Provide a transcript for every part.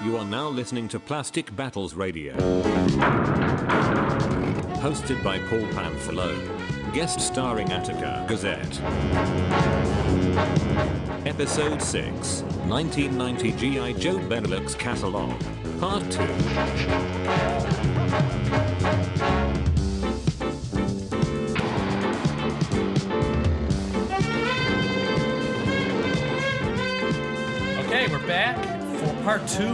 You are now listening to Plastic Battles Radio. Hosted by Paul Panfilo. Guest starring Attica Gazette. Episode 6, 1990 G.I. Joe Benelux Catalog, Part 2. Okay, we're back for part 2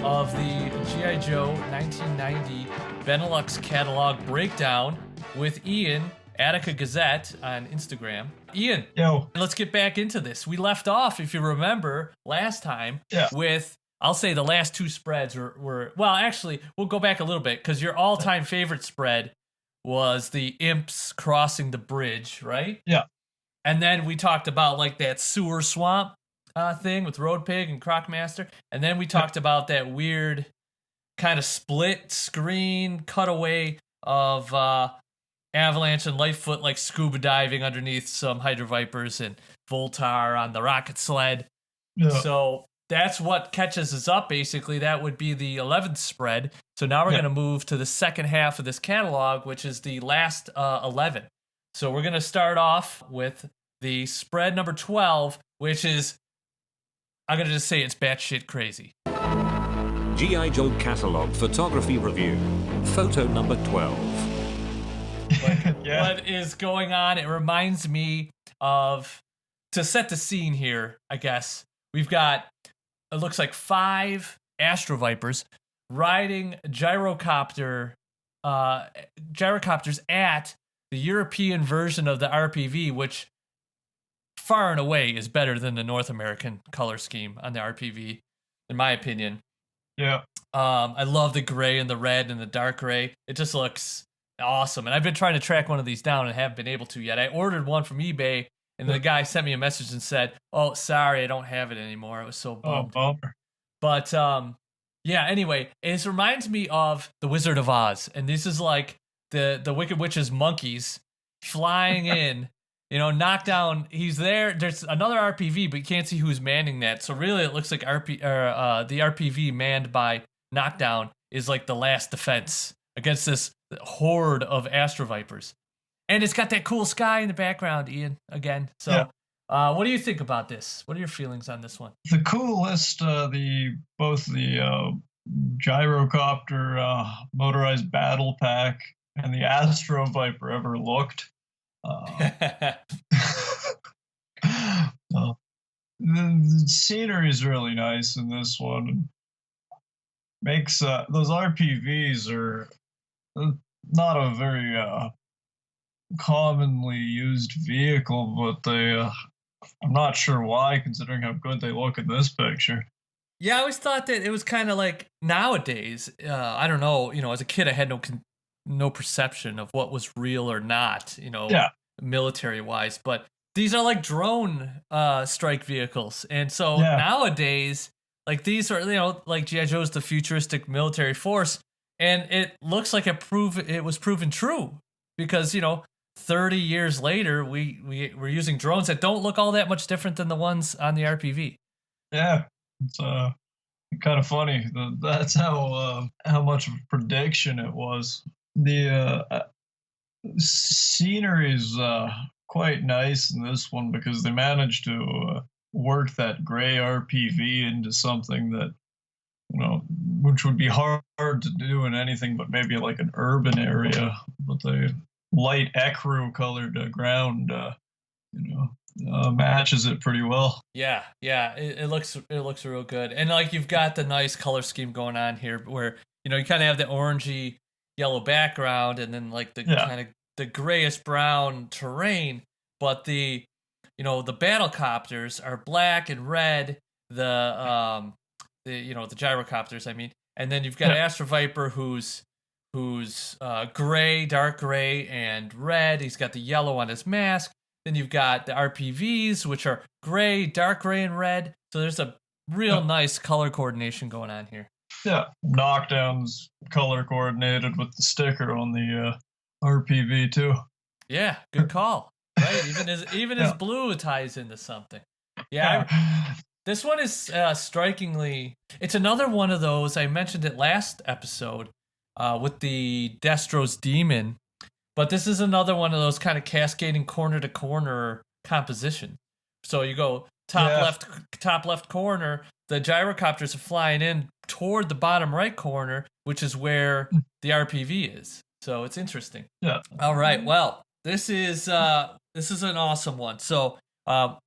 of the G.I. Joe 1990 Benelux Catalog Breakdown with Ian, Attica Gazette on Instagram. Ian, Yo. Let's get back into this. We left off, if you remember, last time with, I'll say the last two spreads were well, actually, we'll go back a little bit because your all-time favorite spread was the imps crossing the bridge, right? Yeah. And then we talked about like that sewer swamp thing with Road Pig and Crocmaster. And then we talked about that weird kind of split screen cutaway of Avalanche and Lightfoot like scuba diving underneath some Hydra Vipers and Voltar on the rocket sled. Yeah. So that's what catches us up, basically. That would be the 11th spread. So now we're going to move to the second half of this catalog, which is the last 11. So we're going to start off with the spread number 12, which is, I'm going to just say it's batshit crazy. G.I. Joe Catalog Photography Review. Photo number 12. What is going on? It reminds me of, to set the scene here, I guess, we've got, it looks like 5 Astro Vipers riding gyrocopters at the European version of the RPV, which far and away is better than the North American color scheme on the RPV, in my opinion. Yeah. I love the gray and the red and the dark gray. It just looks awesome. And I've been trying to track one of these down and haven't been able to yet. I ordered one from eBay, and the guy sent me a message and said, "Oh, sorry, I don't have it anymore." I was so bummed. Oh, bummer. But yeah, anyway, it reminds me of The Wizard of Oz. And this is like the Wicked Witch's monkeys flying in, knock down. He's there. There's another RPV, but you can't see who's manning that. So really, it looks like the RPV manned by Knockdown is like the last defense against this horde of Astro Vipers. And it's got that cool sky in the background, Ian, again. So what do you think about this? What are your feelings on this one? The coolest, both the gyrocopter motorized battle pack and the Astro Viper ever looked. The scenery is really nice in this one. Makes those RPVs are not a very commonly used vehicle, but they I'm not sure why, considering how good they look in this picture. Yeah, I always thought that it was kind of like nowadays. I don't know. As a kid, I had no perception of what was real or not. Military wise, but these are like drone strike vehicles, and so nowadays, like these are like G.I. Joe's the futuristic military force, and it looks like it was proven true because 30 years later, we're using drones that don't look all that much different than the ones on the RPV. Yeah, it's kind of funny. That's how much of a prediction it was. The scenery is quite nice in this one because they managed to work that gray RPV into something that which would be hard to do in anything but maybe like an urban area. But the light ecru colored ground, matches it pretty well. Yeah, it looks real good, and like you've got the nice color scheme going on here, where you kind of have the orangey yellow background, and then like the kind of the grayish brown terrain, but the battle copters are black and red. The gyrocopters, I mean, and then you've got Astro Viper who's gray, dark gray, and red. He's got the yellow on his mask. Then you've got the RPVs, which are gray, dark gray, and red. So there's a real nice color coordination going on here. Yeah, Knockdown's color coordinated with the sticker on the RPV too. Yeah, good call. Right, even his blue ties into something. Yeah. This one is strikingly. It's another one of those. I mentioned it last episode with the Destro's Demon, but this is another one of those kind of cascading corner to corner composition. So you go top left corner. The gyrocopters are flying in toward the bottom right corner, which is where the RPV is. So it's interesting. Yeah. All right. Well, this is an awesome one. So we're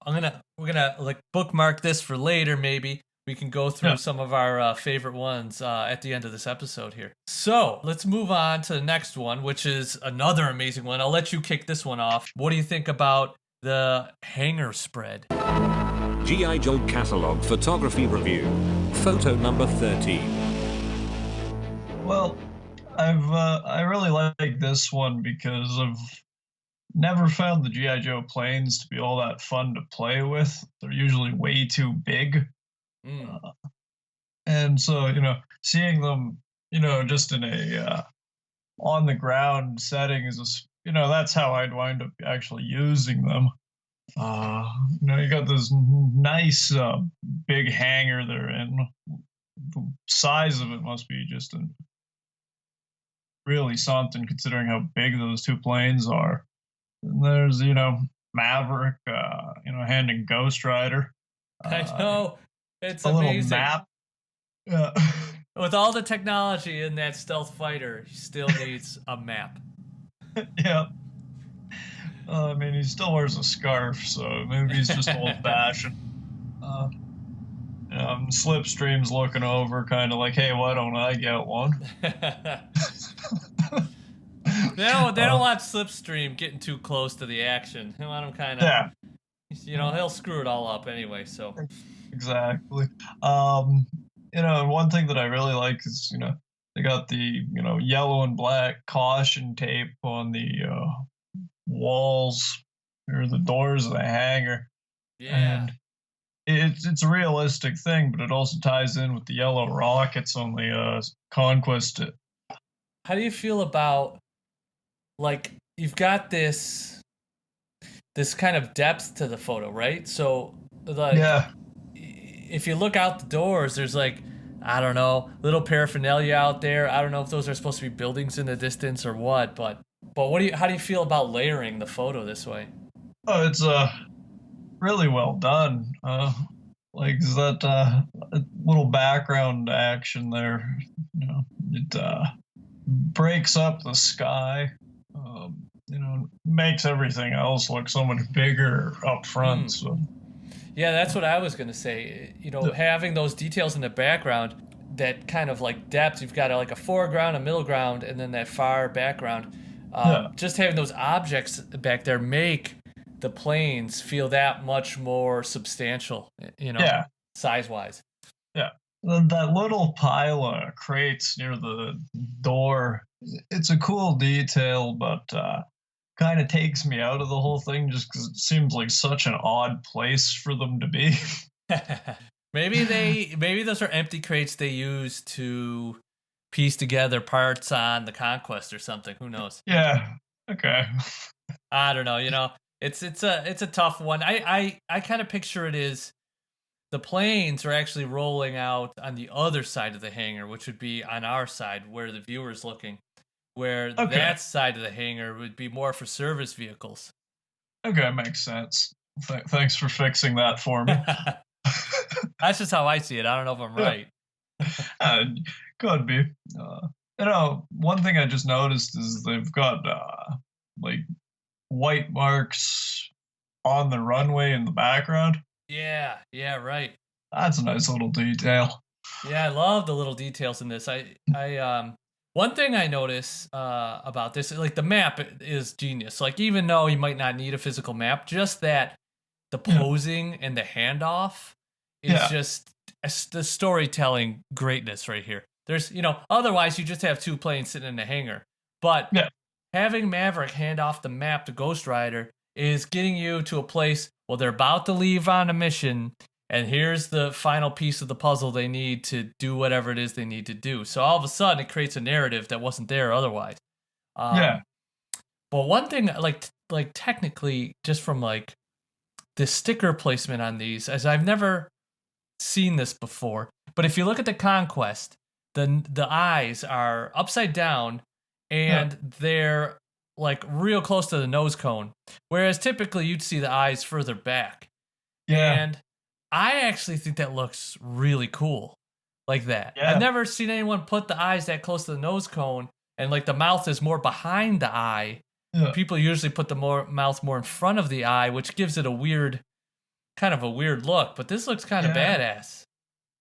gonna like bookmark this for later. Maybe we can go through some of our favorite ones at the end of this episode here. So let's move on to the next one, which is another amazing one. I'll let you kick this one off. What do you think about the hangar spread? G.I. Joe Catalog Photography Review. Photo number 13. Well, I really like this one because I've never found the G.I. Joe planes to be all that fun to play with. They're usually way too big. And so, seeing them, just in a on the ground setting is, that's how I'd wind up actually using them. You got this nice big hangar they're in. The size of it must be just really something considering how big those two planes are. And there's, Maverick, handing Ghost Rider. I know. It's a amazing. Little map. Yeah. With all the technology in that stealth fighter, he still needs a map. Yeah. I mean, he still wears a scarf, so maybe he's just old-fashioned. Slipstream's looking over, kind of like, hey, why don't I get one? They don't want Slipstream getting too close to the action. They want him kind of, he'll screw it all up anyway, so. Exactly. One thing that I really like is, they got the, yellow and black caution tape on the walls or the doors of the hangar. Yeah. And it's a realistic thing, but it also ties in with the yellow rockets on the Conquest. How do you feel about, like, you've got this kind of depth to the photo, right? So, like, if you look out the doors, there's like, I don't know, little paraphernalia out there. I don't know if those are supposed to be buildings in the distance or what, but how do you feel about layering the photo this way? Oh, it's really well done. Like that little background action there, it breaks up the sky. Makes everything else look so much bigger up front. So. Yeah, that's what I was going to say. Having those details in the background, that kind of like depth, you've got like a foreground, a middle ground, and then that far background. Just having those objects back there make the planes feel that much more substantial, size-wise. Yeah. That little pile of crates near the door, it's a cool detail, but kind of takes me out of the whole thing just because it seems like such an odd place for them to be. Maybe those are empty crates they use to piece together parts on the Conquest or something. Who knows? Yeah. Okay. I don't know. It's a tough one. I kind of picture it as the planes are actually rolling out on the other side of the hangar, which would be on our side where the viewer's looking. Where that side of the hangar would be more for service vehicles. Okay, makes sense. Thanks for fixing that for me. That's just how I see it. I don't know if I'm right. Could be. One thing I just noticed is they've got like white marks on the runway in the background. Yeah, right. That's a nice little detail. Yeah, I love the little details in this. One thing I notice about this, like the map is genius. Like even though you might not need a physical map, just that the posing and the handoff is just the storytelling greatness right here. There's, otherwise you just have two planes sitting in the hangar. But having Maverick hand off the map to Ghost Rider is getting you to a place, well, they're about to leave on a mission, and here's the final piece of the puzzle they need to do whatever it is they need to do. So all of a sudden, it creates a narrative that wasn't there otherwise. But one thing, like technically, just from like the sticker placement on these, as I've never seen this before, but if you look at the Conquest, the eyes are upside down and they're like real close to the nose cone, whereas typically you'd see the eyes further back. Yeah. And I actually think that looks really cool like that. Yeah. I've never seen anyone put the eyes that close to the nose cone and like the mouth is more behind the eye. Yeah. People usually put the mouth more in front of the eye, which gives it a weird look, but this looks kind of badass.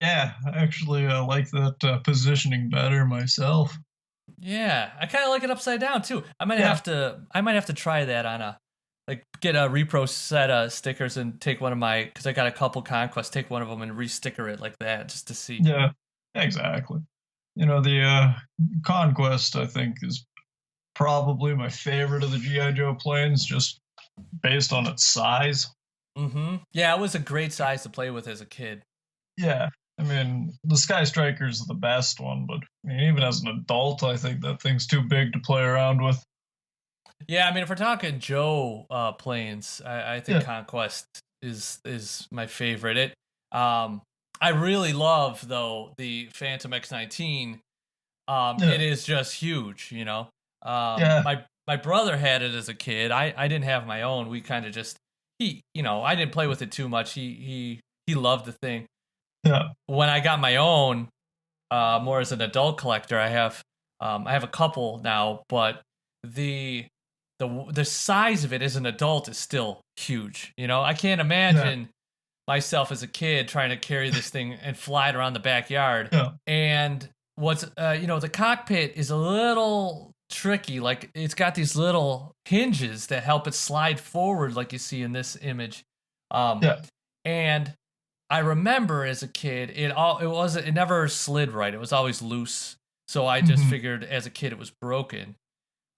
Yeah, actually, I like that positioning better myself. Yeah, I kind of like it upside down too. I might have to try that on a get a repro set of stickers and take one of my, because I got a couple Conquests, take one of them and re-sticker it like that just to see. Yeah, exactly. The Conquest, I think, is probably my favorite of the G.I. Joe planes, just based on its size. Mm-hmm. Yeah, it was a great size to play with as a kid. Yeah, I mean, the Sky Striker's the best one, but I mean, even as an adult, I think that thing's too big to play around with. Yeah, I mean, if we're talking Joe planes, I think Conquest is my favorite. I really love though the Phantom X-19. It is just huge, My brother had it as a kid. I didn't have my own. We kind of just I didn't play with it too much. He loved the thing. Yeah. When I got my own, more as an adult collector, I have a couple now, but the size of it as an adult is still huge. I can't imagine myself as a kid trying to carry this thing and fly it around the backyard. Yeah. And what's the cockpit is a little tricky. Like it's got these little hinges that help it slide forward, like you see in this image. And I remember as a kid, it never slid right. It was always loose. So I just figured as a kid it was broken.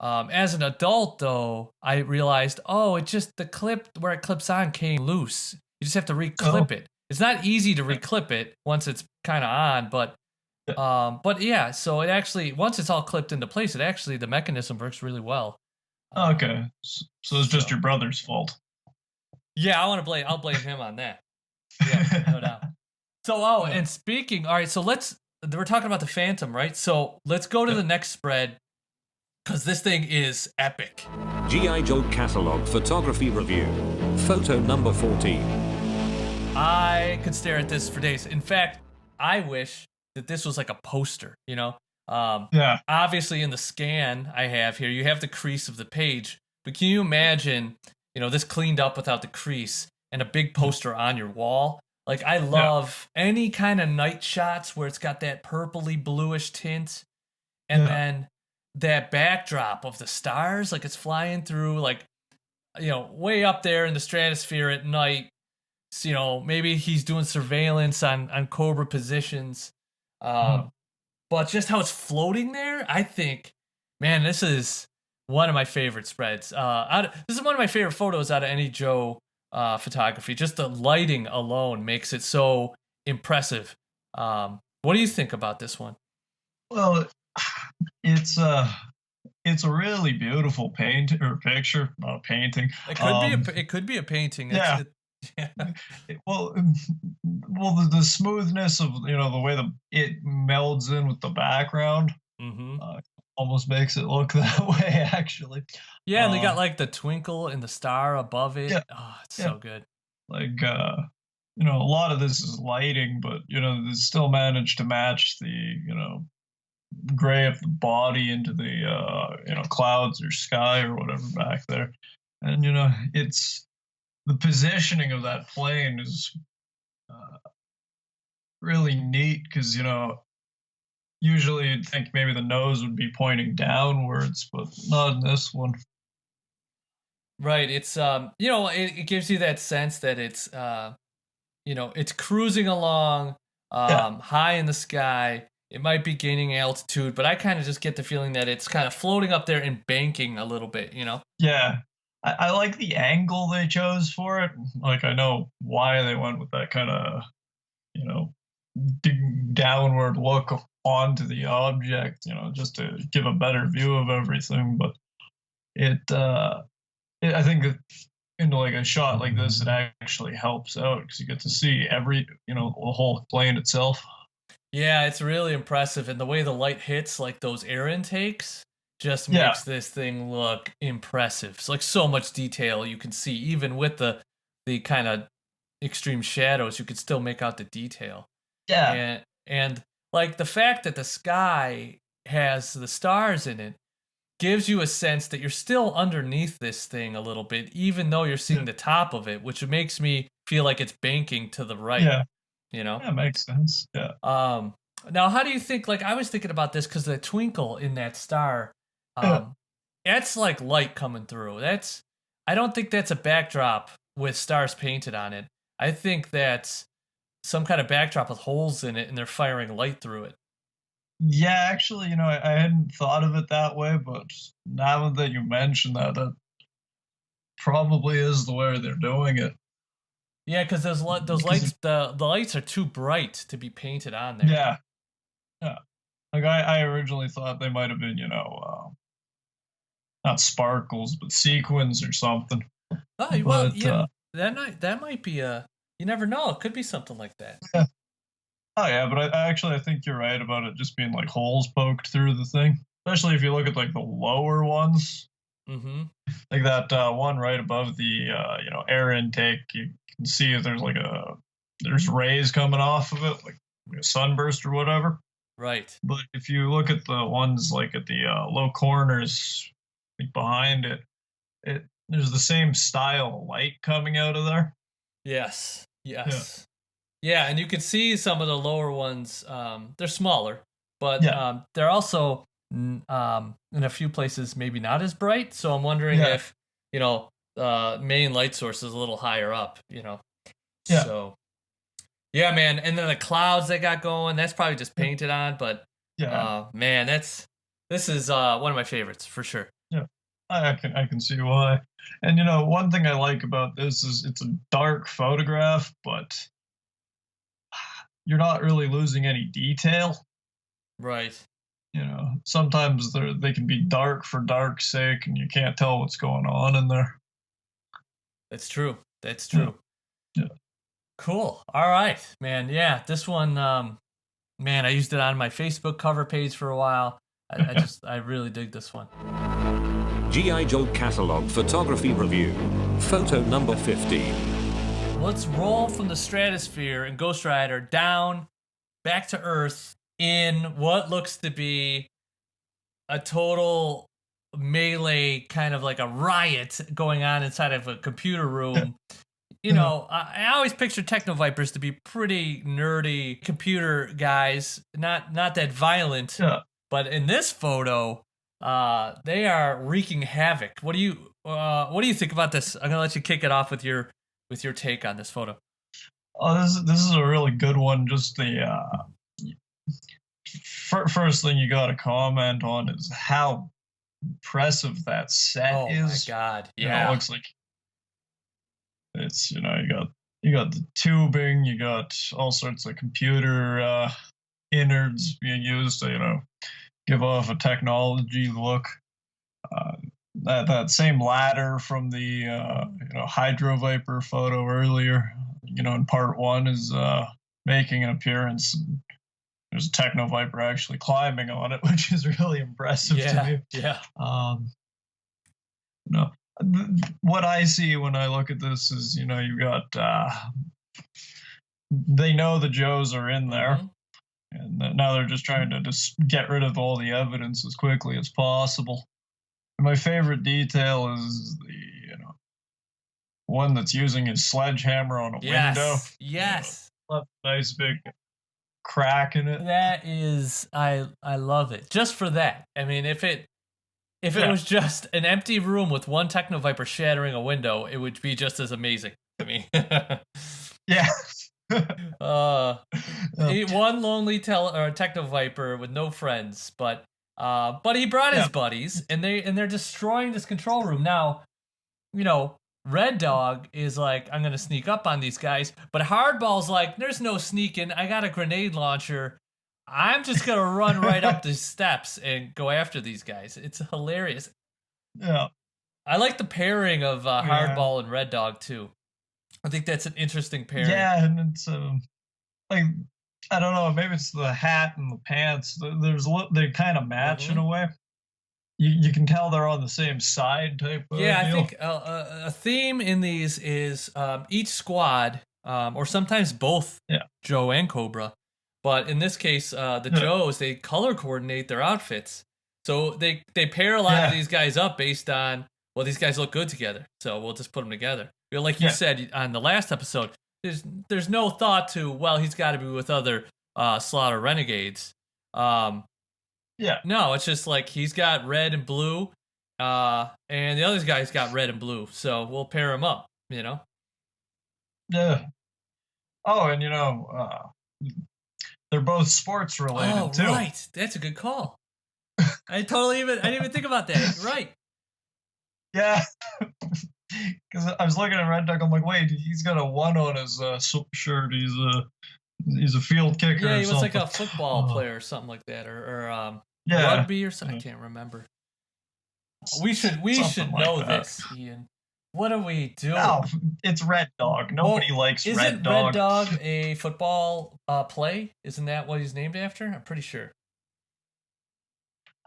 As an adult, though, I realized, the clip where it clips on came loose. You just have to reclip it. It's not easy to reclip it once it's kind of on, but yeah. So it actually, once it's all clipped into place, the mechanism works really well. Okay, so it's just your brother's fault. Yeah, I'll blame him on that. Yeah, no doubt. So, and speaking, all right, so we're talking about the Phantom, right? So let's go to the next spread, because this thing is epic. G.I. Joe Catalog Photography Review. Photo number 14. I could stare at this for days. In fact, I wish that this was like a poster, Obviously, in the scan I have here, you have the crease of the page, but can you imagine, this cleaned up without the crease and a big poster on your wall? Like, I love any kind of night shots where it's got that purpley bluish tint, and then that backdrop of the stars, like it's flying through, like, way up there in the stratosphere at night. So, maybe he's doing surveillance on Cobra positions. But just how it's floating there, I think, man, this is one of my favorite spreads. This is one of my favorite photos out of any Joe photography. Just the lighting alone makes it so impressive. What do you think about this one? Well, it's a really beautiful picture, not a painting. It could be a painting. Well, the smoothness of the way it melds in with the background almost makes it look that way, actually. Yeah, and they got like the twinkle and the star above it. It's so good. Like a lot of this is lighting, but they still managed to match the gray of the body into the clouds or sky or whatever back there, and it's the positioning of that plane is really neat, because usually you'd think maybe the nose would be pointing downwards, but not in this one. Right. It's it gives you that sense that it's it's cruising along high in the sky. It might be gaining altitude, but I kind of just get the feeling that it's kind of floating up there and banking a little bit, Yeah. I like the angle they chose for it. Like, I know why they went with that kind of, downward look onto the object, just to give a better view of everything. But I think into like a shot like this, it actually helps out because you get to see the whole plane itself. Yeah, it's really impressive, and the way the light hits like those air intakes just Yeah, makes this thing look impressive. It's like so much detail you can see, even with the kind of extreme shadows, you could still make out the detail. yeah, And like the fact that the sky has the stars in it gives you a sense that you're still underneath this thing a little bit, even though you're seeing yeah, the top of it, which makes me feel like it's banking to the right, yeah. you know? Yeah, makes sense. Yeah, Um, Now, how do you think? Like, I was thinking about this because the twinkle in that star, yeah, um, that's like light coming through. I don't think that's a backdrop with stars painted on it. I think that's some kind of backdrop with holes in it, and they're firing light through it. yeah. Actually, I hadn't thought of it that way, but now that you mention that, that probably is the way they're doing it. Yeah, because those Because lights, the lights are too bright to be painted on there. yeah, yeah. Like I originally thought they might have been, not sparkles, but sequins or something. Oh well, But yeah, that might be a. You never know. It could be something like that. yeah. Oh yeah, but I think you're right about it just being like holes poked through the thing. Especially if you look at like the lower ones, Mm-hmm. like that one right above the air intake. You can see there's rays coming off of it, like a sunburst or whatever. Right. But if you look at the ones like at the low corners, like behind it, there's the same style of light coming out of there. Yes. Yeah, Yes. Yeah, and you can see some of the lower ones. They're smaller, but yeah, they're also in a few places maybe not as bright. So I'm wondering yeah, if main light source is a little higher up. yeah, So yeah, man. And then the clouds they got going, that's probably just yeah, painted on. But yeah, man, this is one of my favorites for sure. yeah. I can see why. And one thing I like about this is it's a dark photograph, but you're not really losing any detail. Right. Sometimes they can be dark for dark's sake, and you can't tell what's going on in there. That's true. That's Yeah, true. yeah, Cool. All right, man. Yeah, this one, man, I used it on my Facebook cover page for a while. I really dig this one. G.I. Joe Catalog Photography Review. Photo number 15. Let's roll from the stratosphere and Ghost Rider down back to Earth in what looks to be a total melee, kind of like a riot going on inside of a computer room. I always picture Techno Vipers to be pretty nerdy computer guys, not that violent. yeah. But in this photo, they are wreaking havoc. What do you think about this? I'm gonna let you kick it off with your take on this photo. Oh, this is a really good one. Just the first thing you got to comment on is how impressive that set Oh is. my god! It looks like it's you got the tubing, you got all sorts of computer innards being used to give off a technology look. Uh, that same ladder from the Hydro Viper photo earlier, in part one, is making an appearance. There's a Techno Viper actually climbing on it, which is really impressive to me. Yeah. No, what I see when I look at this is, you got they know the Joes are in there, Mm-hmm. and now they're just trying to just get rid of all the evidence as quickly as possible. And my favorite detail is the one that's using his sledgehammer on a window. Yes. Nice big crack in it. That is, I love it just for that. I mean, if it was just an empty room with one Techno Viper shattering a window, it would be just as amazing. I mean, Yeah. one lonely Techno Viper with no friends, but he brought his buddies, and they're destroying this control room now. Red Dog is like, I'm gonna sneak up on these guys, but Hardball's like, there's no sneaking. I got a grenade launcher. I'm just gonna run right up the steps and go after these guys. It's hilarious. Yeah. I like the pairing of Hardball and Red Dog too. I think that's an interesting pairing. Yeah, and it's like I don't know, maybe it's the hat and the pants. They kind of match in a way. You can tell they're on the same side type. Yeah, I deal. think a theme in these is each squad, or sometimes both Joe and Cobra, but in this case, the Joes, they color coordinate their outfits, so they pair a lot of these guys up based on, well, these guys look good together, so we'll just put them together. Like you said on the last episode, there's no thought to, well, he's got to be with other Slaughter Renegades. No, it's just like he's got red and blue, and the other guy's got red and blue, so we'll pair them up, Yeah. Oh, and they're both sports related too. Right, that's a good call. I didn't even think about that. Right. Yeah. Because I was looking at Red Dog, I'm like, wait, he's got a 1 on his shirt. He's a field kicker. Yeah, he was like a football player or something like that, or rugby or something. I can't remember. We should know this, Ian. What do we do? No, it's Red Dog. Nobody likes Red Dog. Isn't Red Dog a football play? Isn't that what he's named after? I'm pretty sure.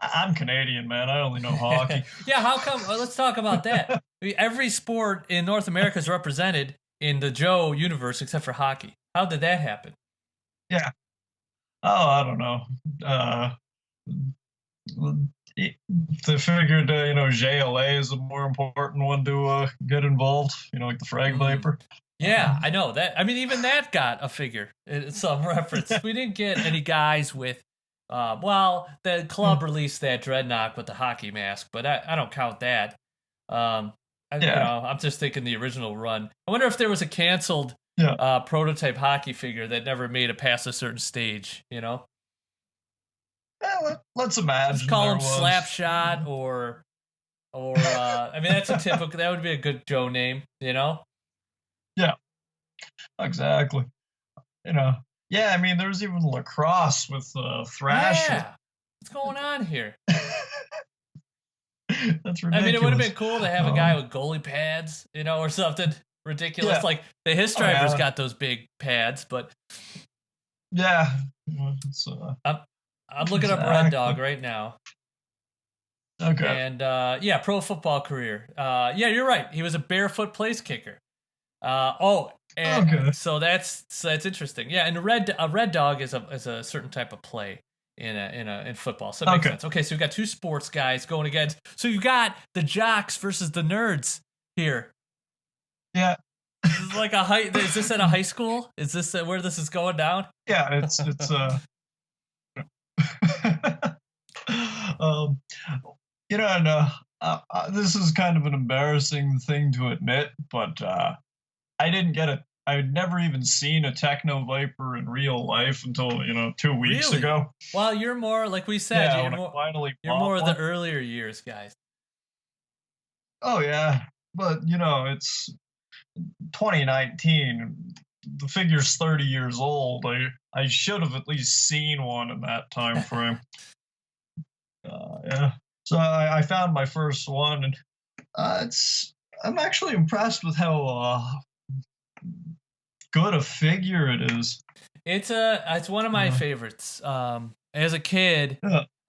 I'm Canadian, man. I only know hockey. Yeah, how come? Let's talk about that. I mean, every sport in North America is represented in the Joe universe except for hockey. How did that happen? Yeah. Oh, I don't know. They figured, JLA is a more important one to get involved. Like the Frag Viper. Yeah, I know that. I mean, even that got a figure. It's some reference. We didn't get any guys with. The club released that Dreadnought with the hockey mask, but I don't count that. I'm just thinking the original run. I wonder if there was a canceled prototype hockey figure that never made it past a certain stage. Yeah, let's imagine. Just call him Slapshot or I mean, that's a typical. That would be a good Joe name. Yeah, exactly. Yeah, I mean, there's even lacrosse with Thrasher. Yeah. What's going on here? That's ridiculous. I mean, it would have been cool to have a guy with goalie pads, or something ridiculous. Yeah. Like the Hiss Drivers got those big pads, but yeah. I'm looking up Red Dog right now. Okay. And pro football career. You're right. He was a barefoot place kicker. So that's interesting. Yeah, and a red dog is a certain type of play in football. So it makes sense. Okay, so we've got two sports guys going against. So you got the jocks versus the nerds here. Yeah. This is like is this at a high school? Is this where this is going down? Yeah, it's this is kind of an embarrassing thing to admit, but I'd never even seen a Techno Viper in real life until 2 weeks ago. Well, you're more, like we said, you're more of the earlier years, guys. Oh yeah, but it's 2019. The figure's 30 years old. I should have at least seen one in that time frame. Yeah. So I found my first one, and I'm actually impressed with how good a figure it is. It's one of my favorites. As a kid,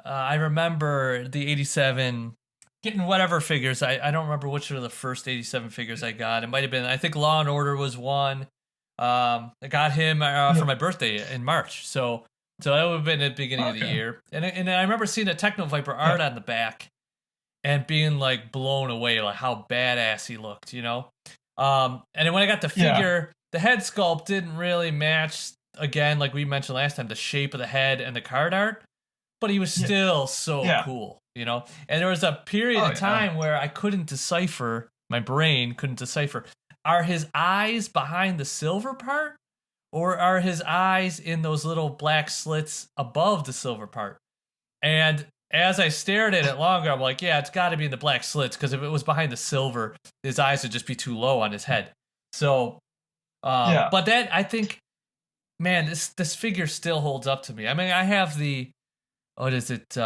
I remember the 87 getting whatever figures. I don't remember which were the first 87 figures I got. It might have been, I think Law and Order was one. I got him for my birthday in March. So that would have been at the beginning of the year. And I remember seeing the Techno Viper art on the back and being like blown away, like how badass he looked, And then when I got the figure, the head sculpt didn't really match, again, like we mentioned last time, the shape of the head and the card art, but he was still so cool, And there was a period of time where I couldn't decipher, my brain couldn't decipher, are his eyes behind the silver part, or are his eyes in those little black slits above the silver part? And as I stared at it longer, I'm like, yeah, it's got to be in the black slits, because if it was behind the silver, his eyes would just be too low on his head. So, but that, I think, man, this figure still holds up to me. I mean, I have the, what is it,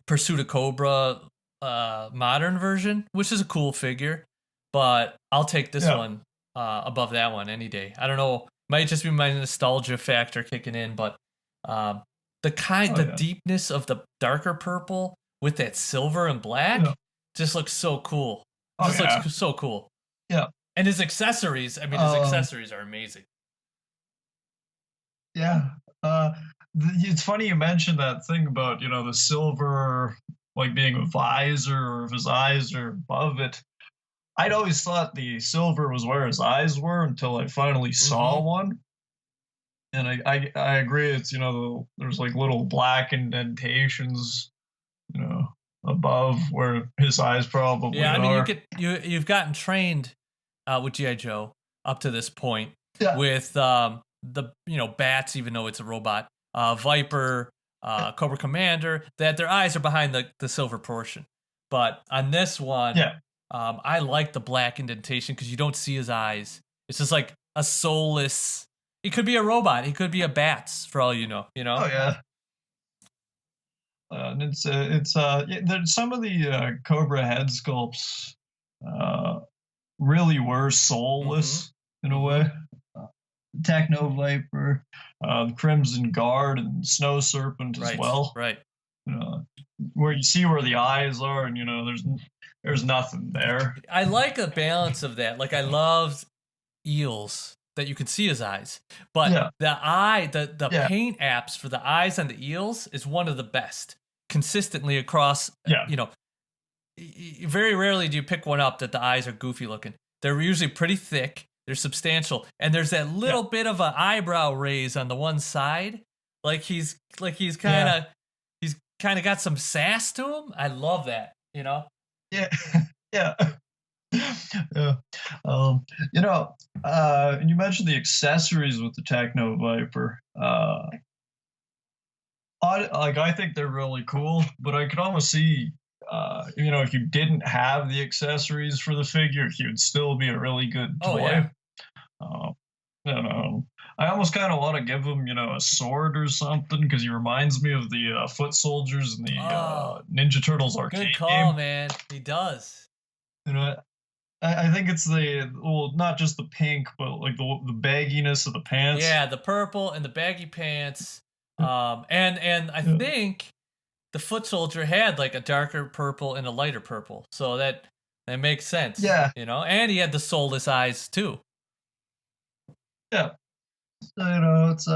Pursuit of Cobra modern version, which is a cool figure, but I'll take this one above that one any day. I don't know, might just be my nostalgia factor kicking in, but the deepness of the darker purple with that silver and black just looks so cool. Just looks so cool. Yeah. And his accessories, I mean, his accessories are amazing. Yeah. It's funny you mentioned that thing about, the silver, like being a visor, or if his eyes are above it. I'd always thought the silver was where his eyes were until I finally saw one. And I agree. It's, there's like little black indentations, above where his eyes probably are. Yeah, I mean, you've gotten trained with G.I. Joe up to this point with the bats, even though it's a robot, Viper, Cobra Commander, that their eyes are behind the silver portion. But on this one, I like the black indentation because you don't see his eyes. It's just like a soulless. He could be a robot. He could be a bats for all you know. Oh yeah. And it's some of the Cobra head sculpts really were soulless in a way. Techno Viper, Crimson Guard, and Snow Serpent as well. Right. Where you see where the eyes are, and there's nothing there. I like a balance of that. Like I loved Eels that you could see his eyes, but the paint apps for the eyes on the Eels is one of the best consistently across. Very rarely do you pick one up that the eyes are goofy looking. They're usually pretty thick. They're substantial, and there's that little bit of an eyebrow raise on the one side, like he's kind of got some sass to him. I love that, Yeah, yeah. And you mentioned the accessories with the Techno Viper. I think they're really cool, but I could almost see, if you didn't have the accessories for the figure, he would still be a really good toy. I almost kind of want to give him, a sword or something, because he reminds me of the foot soldiers in the Ninja Turtles arcade game. Good call, man. He does. I think it's not just the pink, but like the bagginess of the pants. Yeah, the purple and the baggy pants. And I think the foot soldier had like a darker purple and a lighter purple, so that makes sense. Yeah, and he had the soulless eyes too. Yeah, it's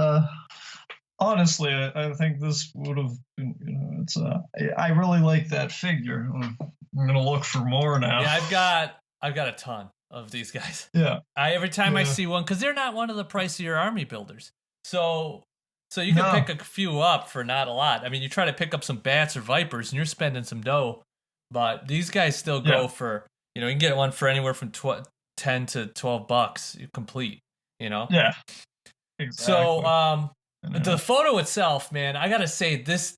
honestly, I think this would have been, I really like that figure. I'm gonna look for more now. Yeah, I've got a ton of these guys. Yeah, every time I see one, because they're not one of the pricier army builders, so you can pick a few up for not a lot. I mean, you try to pick up some bats or vipers, and you're spending some dough, but these guys still go for you can get one for anywhere from $10 to $12 complete. Yeah, exactly. So the photo itself, man, I gotta say this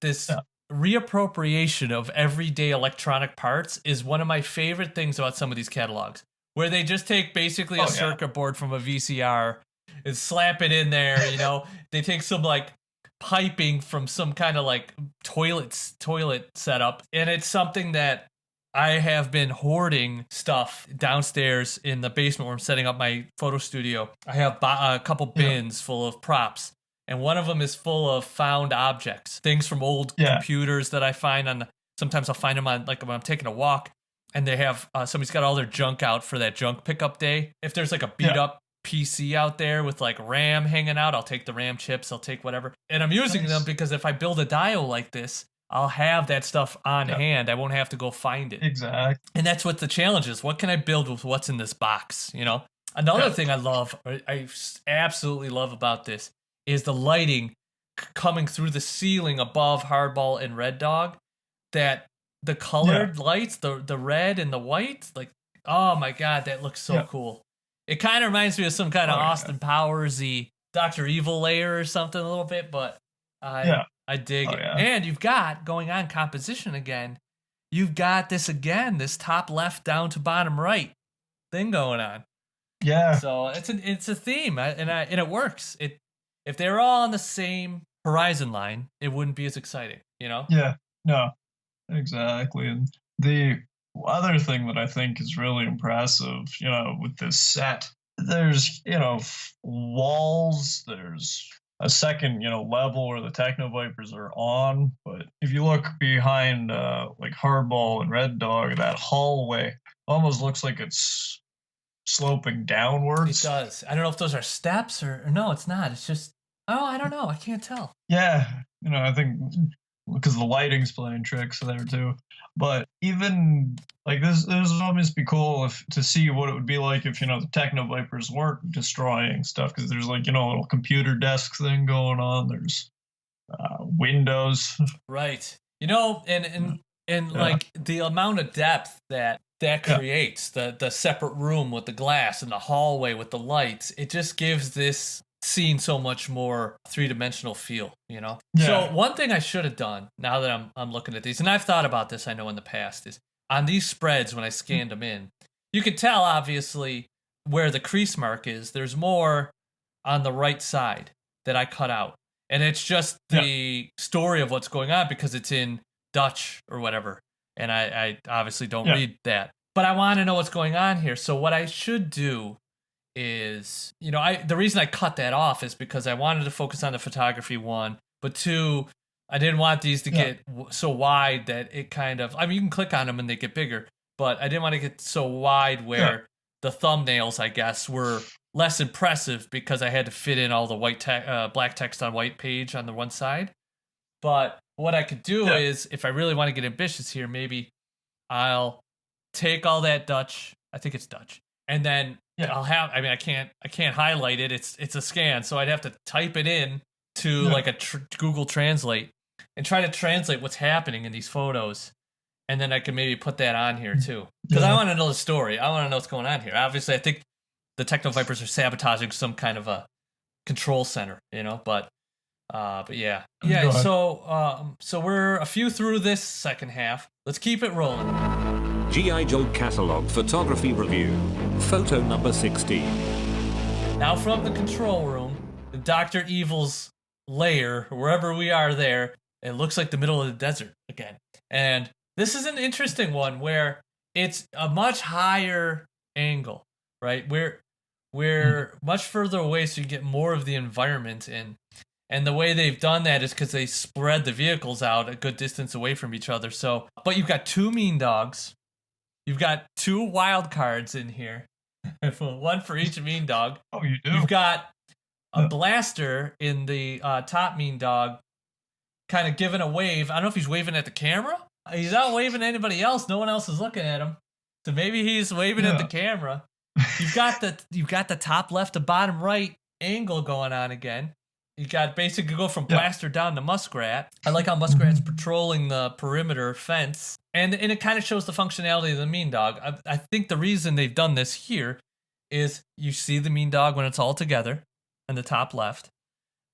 reappropriation of everyday electronic parts is one of my favorite things about some of these catalogs, where they just take basically a circuit board from a VCR and slap it in there. They take some like piping from some kind of like toilet setup, and it's something that I have been hoarding stuff downstairs in the basement where I'm setting up my photo studio. I have a couple bins full of props, and one of them is full of found objects, things from old computers that I find sometimes I'll find them on, like, when I'm taking a walk, and they have, somebody's got all their junk out for that junk pickup day. If there's like a beat up PC out there with like RAM hanging out, I'll take the RAM chips, I'll take whatever. And I'm using them because if I build a dial like this, I'll have that stuff on hand. I won't have to go find it. Exactly. And that's what the challenge is. What can I build with what's in this box? Another thing I absolutely love about this is the lighting coming through the ceiling above Hardball and Red Dog. That the colored lights, the red and the white, like, oh my God, that looks so cool. It kind of reminds me of some kind of Austin Powers-y Dr. Evil layer or something a little bit, but I dig it. Yeah. And you've got, going on composition again, you've got this top left down to bottom right thing going on. Yeah. So it's a theme, and it works. If they were all on the same horizon line, it wouldn't be as exciting, Yeah. No. Exactly. And The other thing that I think is really impressive, with this set, there's, walls, there's a second, level where the Techno Vipers are on. But if you look behind, like Hardball and Red Dog, that hallway almost looks like it's sloping downwards. It does. I don't know if those are steps or no, it's not. It's just, oh, I don't know. I can't tell. Yeah, I think because the lighting's playing tricks there too. But even like this would almost be cool to see what it would be like if the Techno Vipers weren't destroying stuff, because there's like a little computer desk thing going on. There's windows. Right. And like the amount of depth that creates, the separate room with the glass and the hallway with the lights, it just gives this scene so much more three-dimensional feel, Yeah. So one thing I should have done, now that I'm looking at these, and I've thought about this, I know in the past, is on these spreads when I scanned them in, you could tell obviously where the crease mark is. There's more on the right side that I cut out, and it's just the story of what's going on because it's in Dutch or whatever, and I obviously don't read that, but I want to know what's going on here. So what I should do is, the reason I cut that off is because I wanted to focus on the photography, one, but two, I didn't want these to get so wide that it kind of, I mean, you can click on them and they get bigger, but I didn't want to get so wide where the thumbnails, I guess, were less impressive because I had to fit in all the black text on white page on the one side. But what I could do is, if I really want to get ambitious here, maybe I'll take all that Dutch, I think it's Dutch, and then I'll have, I mean, I can't highlight it. It's a scan. So I'd have to type it in to like a Google Translate and try to translate what's happening in these photos. And then I can maybe put that on here too. Because I want to know the story. I want to know what's going on here. Obviously, I think the Techno Vipers are sabotaging some kind of a control center, but yeah. Yeah, so we're a few through this second half. Let's keep it rolling. G.I. Joe Catalog Photography Review. Photo number 16. Now from the control room, Dr. Evil's lair, wherever we are there, it looks like the middle of the desert again. And this is an interesting one where it's a much higher angle, right? We're much further away, so you get more of the environment in. And the way they've done that is because they spread the vehicles out a good distance away from each other. So, but you've got two mean dogs. You've got two wild cards in here. One for each mean dog. Oh, you do? You've got a blaster in the top mean dog kind of giving a wave. I don't know if he's waving at the camera. He's not waving at anybody else. No one else is looking at him. So maybe he's waving at the camera. You've got the top left to bottom right angle going on again. You got basically go from blaster down to muskrat. I like how muskrat's patrolling the perimeter fence, and it kind of shows the functionality of the mean dog. I think the reason they've done this here is you see the mean dog when it's all together in the top left,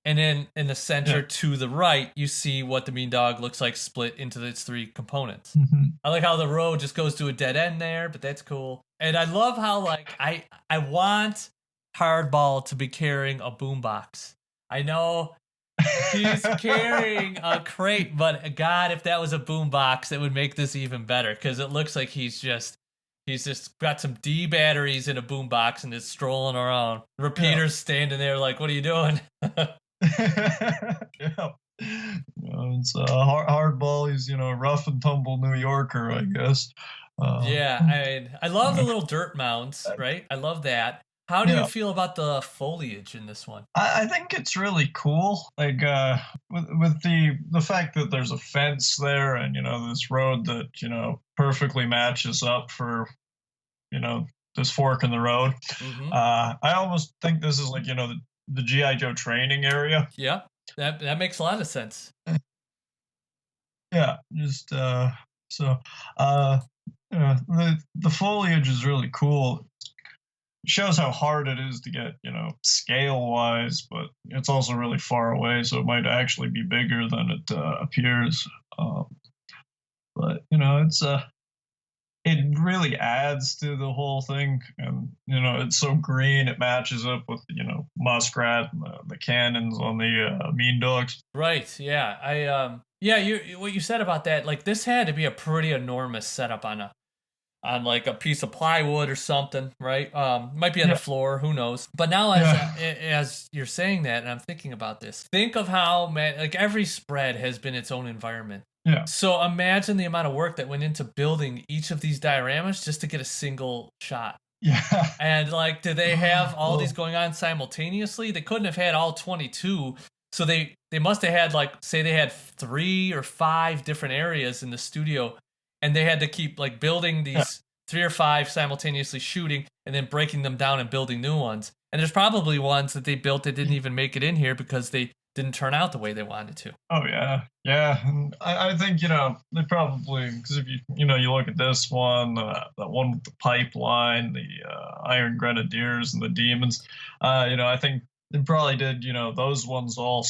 and then in the center to the right, you see what the mean dog looks like split into its three components. I like how the road just goes to a dead end there, but that's cool. And I love how I want Hardball to be carrying a boombox. I know he's carrying a crate, but God, if that was a boombox, it would make this even better, because it looks like he's just got some D batteries in a boombox and is strolling around. Repeater's standing there like, what are you doing? It's a hardball. He's rough and tumble New Yorker, I guess. I love the little dirt mounds, right? I love that. How do you feel about the foliage in this one? I think it's really cool. Like with the fact that there's a fence there, and this road that perfectly matches up for this fork in the road. I almost think this is like the G.I. Joe training area. Yeah, that makes a lot of sense. Yeah, just the foliage is really cool. Shows how hard it is to get, scale wise, but it's also really far away, so it might actually be bigger than it appears. But it really adds to the whole thing, and it's so green, it matches up with muskrat and the cannons on the mean dogs. Right. Yeah. Yeah, what you said about that, like this had to be a pretty enormous setup on like a piece of plywood or something, right? Might be on the floor, who knows? But now as you're saying that, and I'm thinking about this, think of how like every spread has been its own environment. Yeah. So imagine the amount of work that went into building each of these dioramas just to get a single shot. Yeah. And like, do they have all these going on simultaneously? They couldn't have had all 22. So they must have had, like, say they had 3 or 5 different areas in the studio, and they had to keep like building these 3 or 5 simultaneously shooting and then breaking them down and building new ones. And there's probably ones that they built that didn't even make it in here because they didn't turn out the way they wanted to. Oh yeah, yeah. And I think they probably, because if you look at this one, that one with the pipeline, the Iron Grenadiers and the Demons, I think they probably did those ones all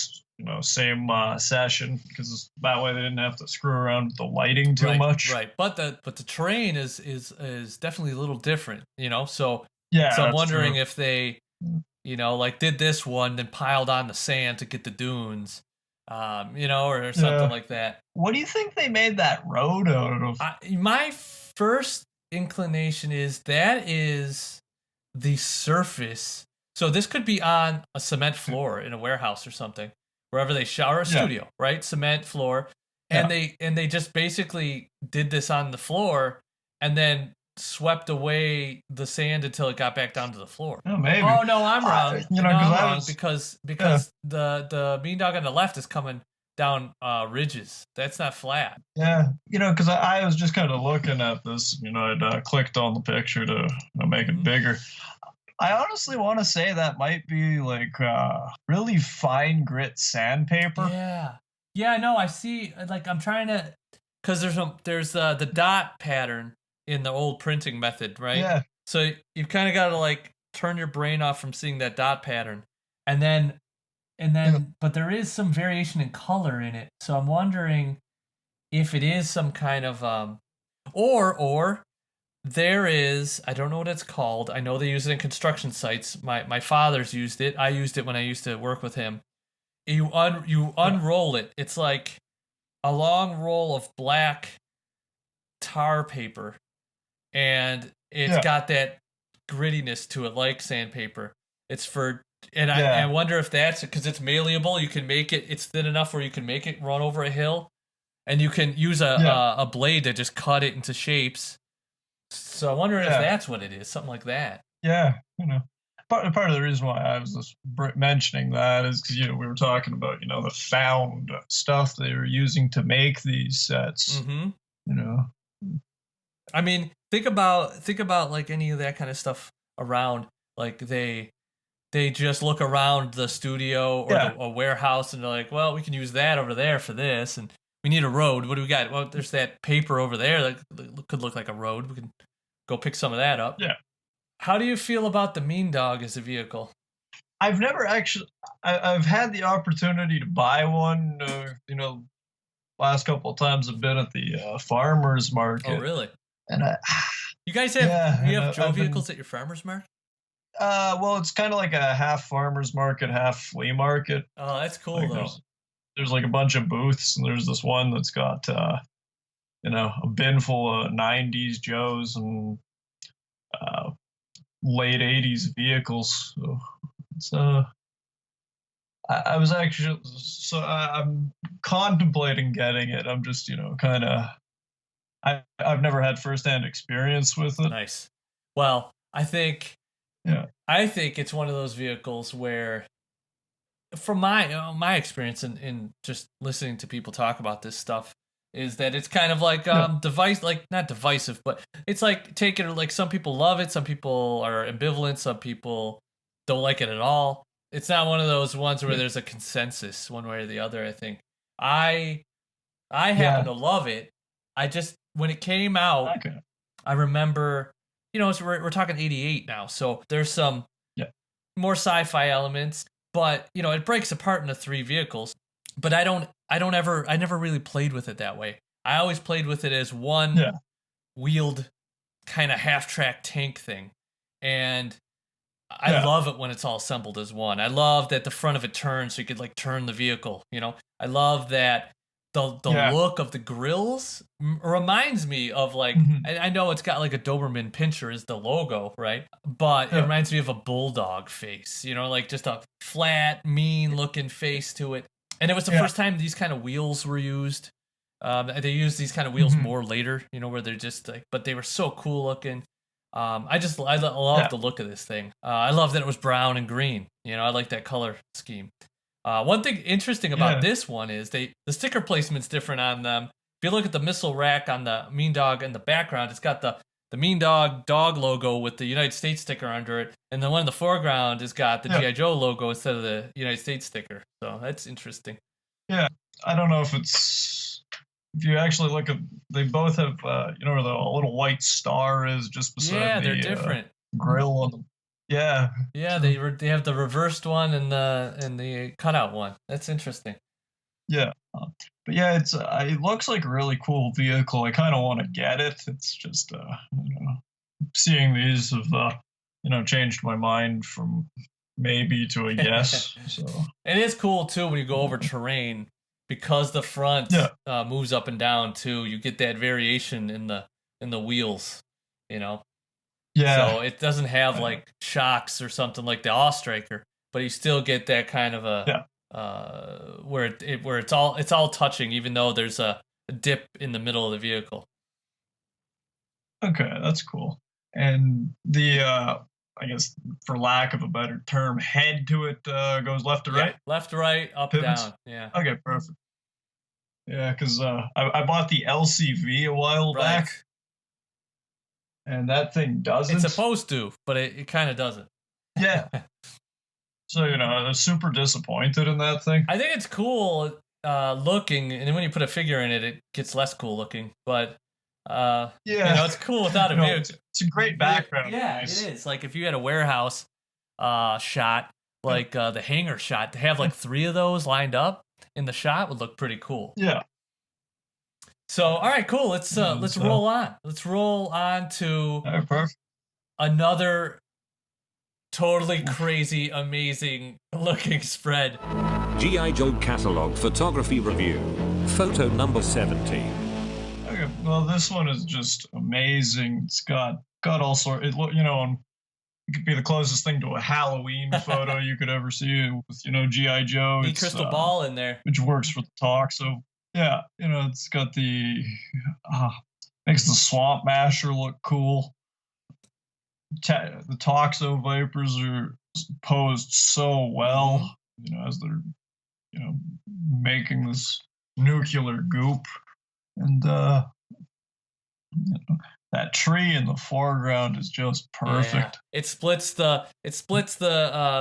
same session, because that way they didn't have to screw around with the lighting too much. Right, but the terrain is definitely a little different, So yeah, so I'm wondering if they like did this one, then piled on the sand to get the dunes, or something like that. What do you think they made that road out of? My first inclination is that is the surface. So this could be on a cement floor in a warehouse or something, wherever they shower, a studio, right? Cement floor. And they just basically did this on the floor and then swept away the sand until it got back down to the floor. Oh, maybe. Oh no, I'm wrong. I'm wrong because the mean dog on the left is coming down ridges. That's not flat. Yeah, because I was just kind of looking at this. I'd clicked on the picture to make it bigger. I honestly want to say that might be like really fine grit sandpaper. Yeah, no, I see. Like, I'm trying to, because there's the dot pattern in the old printing method, right? Yeah. So you've kind of got to like turn your brain off from seeing that dot pattern, and then, but there is some variation in color in it. So I'm wondering if it is some kind of or there is, I don't know what it's called. I know they use it in construction sites. My father's used it. I used it when I used to work with him. You unroll it. It's like a long roll of black tar paper, and it's got that grittiness to it, like sandpaper. It's for, and I wonder if that's because it's malleable. You can make it. It's thin enough where you can make it run over a hill, and you can use a blade to just cut it into shapes. So I wonder if that's what it is, something like that. Yeah, part of the reason why I was just mentioning that is because we were talking about the found stuff they were using to make these sets. I mean, think about like any of that kind of stuff around. Like they just look around the studio or a warehouse and they're like, well, we can use that over there for this, and we need a road. What do we got? Well, there's that paper over there that could look like a road. We can go pick some of that up. Yeah. How do you feel about the Mean Dog as a vehicle? I've never actually. I've had the opportunity to buy one. Last couple of times I've been at the farmers market. Oh, really? And you guys have you have Joe vehicles at your farmers market? Well, it's kind of like a half farmers market, half flea market. Oh, that's cool though. There's like a bunch of booths, and there's this one that's got a bin full of 90s Joes and late 80s vehicles. So it's I was actually, so I'm contemplating getting it. I'm just kind of, I've never had firsthand experience with it. Nice. Well, I think it's one of those vehicles where, from my experience in just listening to people talk about this stuff, is that it's kind of like not divisive, but it's like take it, like some people love it, some people are ambivalent, some people don't like it at all. It's not one of those ones where there's a consensus one way or the other. I think I happen to love it. I just, when it came out, I remember, so we're talking 88 now, so there's some more sci-fi elements, but it breaks apart into 3 vehicles. But I never really played with it that way. I always played with it as one wheeled kind of half-track tank thing, and I love it when it's all assembled as one. I love that the front of it turns so you could like turn the vehicle. I love that the look of the grills reminds me of like I know it's got like a Doberman Pinscher is the logo, right? But it reminds me of a bulldog face, like just a flat, mean looking face to it. And it was the first time these kind of wheels were used. They used these kind of wheels more later, where they're just like, but they were so cool looking. I love the look of this thing. I love that it was brown and green. I like that color scheme. One thing interesting about this one is the sticker placement's different on them. If you look at the missile rack on the Mean Dog in the background, it's got the Mean Dog logo with the United States sticker under it, and the one in the foreground has got the G.I. Joe logo instead of the United States sticker. So that's interesting. Yeah, I don't know if you actually look at, they both have, where the little white star is just beside they're different. Grill on them. Yeah. Yeah, they have the reversed one and the cutout one. That's interesting. Yeah. But yeah, it looks like a really cool vehicle. I kind of want to get it. It's just, seeing these have, changed my mind from maybe to a yes. So it is cool too when you go over terrain. Because the front moves up and down too, you get that variation in the wheels, Yeah. So it doesn't have like shocks or something like the All-Striker, but you still get that kind of where it's all touching, even though there's a dip in the middle of the vehicle. Okay, that's cool. And the I guess, for lack of a better term, head to it goes left to right? Left to right, up, Pivots? down. Yeah. Okay, perfect. Yeah, because I bought the LCV a while back, and that thing doesn't. It's supposed to, but it kind of doesn't. Yeah. So, I was super disappointed in that thing. I think it's cool looking, and then when you put a figure in it, it gets less cool looking. But it's cool without a vehicle. It's a great background. Yeah, it is. Like if you had a warehouse shot, like the hangar shot, to have like 3 of those lined up in the shot would look pretty cool. Yeah. So, all right, cool. Let's roll on. Let's roll on to another totally crazy, amazing looking spread. G.I. Joe Catalog Photography Review. Photo number 70. Okay, well, this one is just amazing. It's got all sorts. It could be the closest thing to a Halloween photo you could ever see with, G.I. Joe. The crystal ball in there. Which works for the talk. So, yeah, it's got makes the Swamp Masher look cool. The Toxo Vipers are posed so well, as they're, making this nuclear goop. And, that tree in the foreground is just perfect. Yeah. It splits the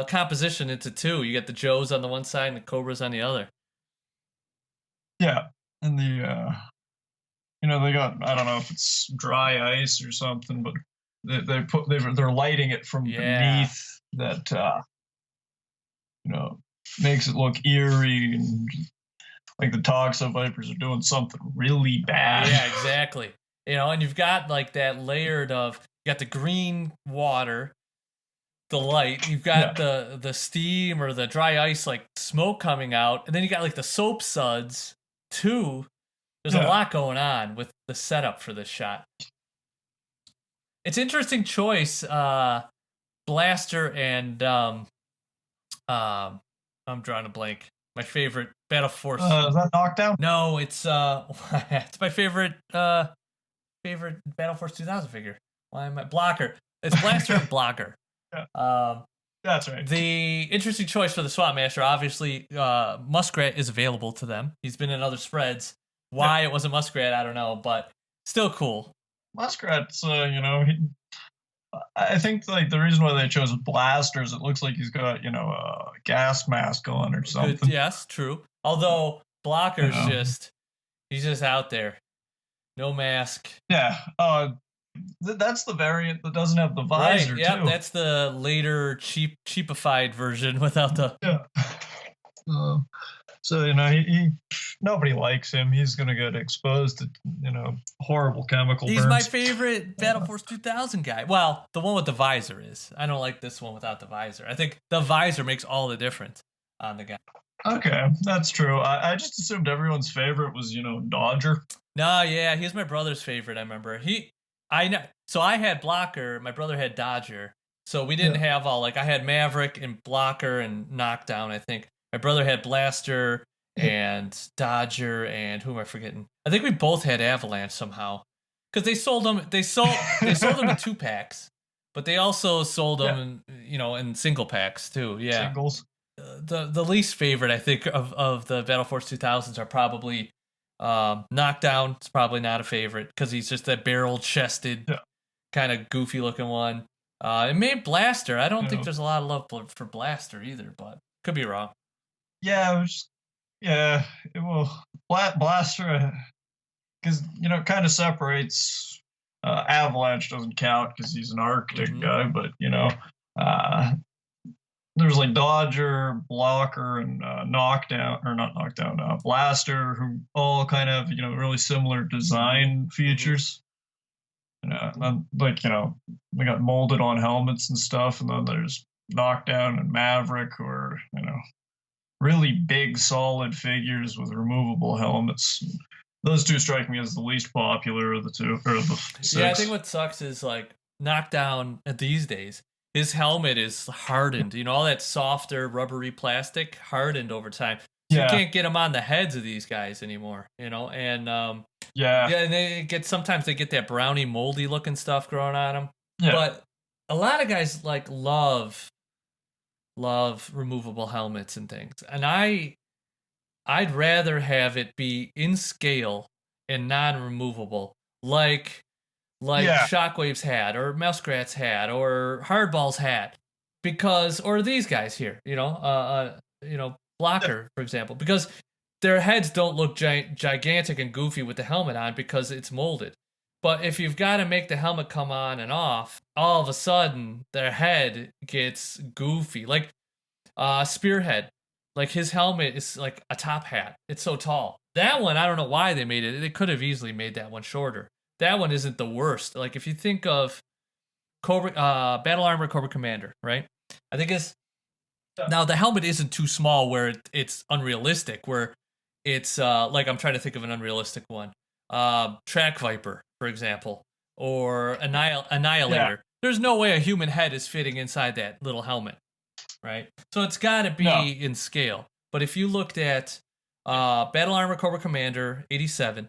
composition into 2. You get the Joes on the one side and the Cobras on the other. Yeah, and they got, I don't know if it's dry ice or something, but they're lighting it from beneath that makes it look eerie and like the Toxo Vipers are doing something really bad. Yeah, exactly. And you've got like that layered you got the green water, the light, you've got the steam or the dry ice, like smoke coming out, and then you got like the soap suds too. There's a lot going on with the setup for this shot. It's interesting choice, Blaster and I'm drawing a blank. My favorite Battle Force. Is that Knockdown? No, it's it's my favorite Battle Force 2000 figure. Why am I Blocker? It's Blaster and Blocker. Yeah. That's right. The interesting choice for the Swamp Master, obviously, Muskrat is available to them. He's been in other spreads. Why it wasn't Muskrat, I don't know, but still cool. Muskrat's, I think like the reason why they chose Blasters, it looks like he's got, a gas mask on or something. Good, yes, true. Although Blocker's he's just out there. No mask. Yeah. That's the variant that doesn't have the visor, right, yep, too. That's the later cheapified version without the... Yeah. So, he nobody likes him. He's going to get exposed to, horrible chemical burns. He's my favorite Battle Force 2000 guy. Well, the one with the visor is. I don't like this one without the visor. I think the visor makes all the difference on the guy. Okay, that's true. I just assumed everyone's favorite was, Dodger. No, yeah, he's my brother's favorite. I remember I know. So I had Blocker. My brother had Dodger. So we didn't Yeah. have all like I had Maverick and Blocker and Knockdown. I think my brother had Blaster and Dodger and who am I forgetting? I think we both had Avalanche somehow because they sold them. They sold them in 2-packs, but they also sold them in single packs too. Yeah. Singles. The least favorite I think of the Battle Force 2000s are probably Knockdown. It's probably not a favorite because he's just that barrel chested kind of goofy looking one. And maybe Blaster. I don't think there's a lot of love for Blaster either, but could be wrong. Yeah, Blaster, because it kind of separates. Avalanche doesn't count because he's an Arctic guy, but there's like Dodger, Blocker, and Knockdown, or not Knockdown, Blaster, who all kind of really similar design features. And then they got molded on helmets and stuff, and then there's Knockdown and Maverick, who are really big, solid figures with removable helmets. Those two strike me as the least popular of the two, or the six. Yeah, I think what sucks is like Knockdown these days. His helmet is hardened. All that softer, rubbery plastic hardened over time. So you can't get them on the heads of these guys anymore. And and sometimes they get that brownie, moldy looking stuff growing on them. Yeah. But a lot of guys love removable helmets and things, and I'd rather have it be in scale and non-removable, like Shockwave's had, or Muskrat's had, or Hardball's had, or these guys here, Blocker, for example, because their heads don't look gigantic and goofy with the helmet on because it's molded. But if you've got to make the helmet come on and off, all of a sudden their head gets goofy, like Spearhead. Like his helmet is like a top hat. It's so tall. That one, I don't know why they made it. They could have easily made that one shorter. That one isn't the worst. Like if you think of Battle Armor Cobra Commander, right? I think now the helmet isn't too small where it's unrealistic. Where it's like I'm trying to think of an unrealistic one. Track Viper, for example, or Annihilator. Yeah. There's no way a human head is fitting inside that little helmet, right? So it's got to be in scale. But if you looked at Battle Armor Cobra Commander 87.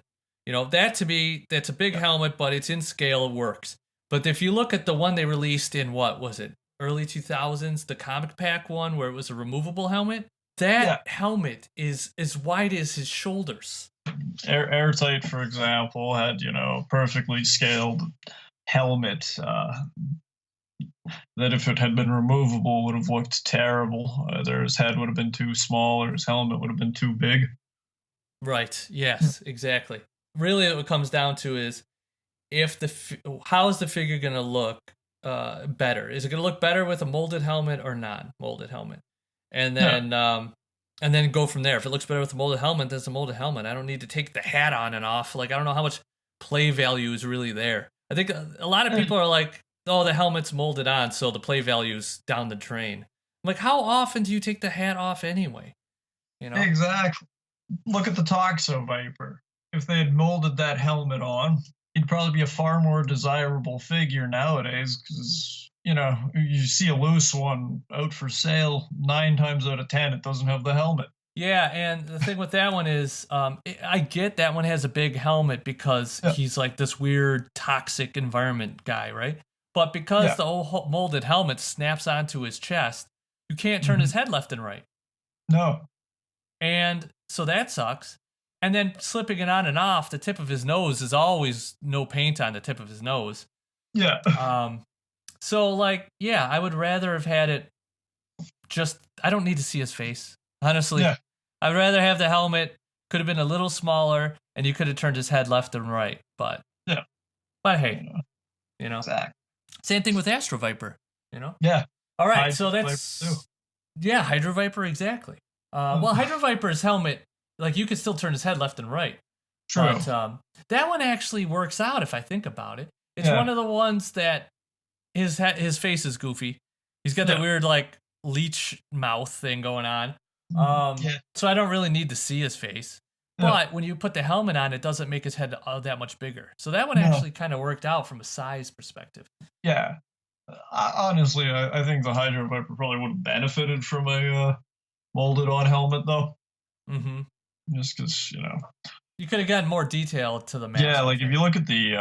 That to me, that's a big helmet, but it's in scale, it works. But if you look at the one they released in, what was it, early 2000s, the comic pack one, where it was a removable helmet, that helmet is as wide as his shoulders. Airtight, for example, had, perfectly scaled helmet that if it had been removable would have looked terrible. Either his head would have been too small or his helmet would have been too big. Right, yes, exactly. Really, what it comes down to is how is the figure going to look better? Is it going to look better with a molded helmet or non-molded helmet? And then go from there. If it looks better with a molded helmet, then it's a molded helmet. I don't need to take the hat on and off. Like I don't know how much play value is really there. I think a lot of people are like, "Oh, the helmet's molded on, so the play value's down the drain." I'm like, how often do you take the hat off anyway? Exactly. Look at the Toxo Viper. If they had molded that helmet on, he'd probably be a far more desirable figure nowadays because, you see a loose one out for sale 9 times out of 10, it doesn't have the helmet. Yeah, and the thing with that one is, I get that one has a big helmet because he's like this weird toxic environment guy, right? But because the old molded helmet snaps onto his chest, you can't turn his head left and right. No. And so that sucks. And then slipping it on and off, the tip of his nose is always no paint on the tip of his nose. Yeah. So I would rather have had it I don't need to see his face. Honestly. Yeah. I'd rather have the helmet, could have been a little smaller, and you could have turned his head left and right. But hey, Exactly. Same thing with Astro Viper, Yeah. All right, Hydro so that's Hydro Viper, exactly. Well, Hydro Viper's helmet, you could still turn his head left and right. True. But that one actually works out if I think about it. It's one of the ones that his face is goofy. He's got that weird leech mouth thing going on. So I don't really need to see his face. But when you put the helmet on, it doesn't make his head that much bigger. So that one actually kind of worked out from a size perspective. Yeah. Honestly, I think the Hydro Viper probably would have benefited from a molded on helmet, though. Mm-hmm. Just because, you could have gotten more detail to the mask. Yeah, like if you look at the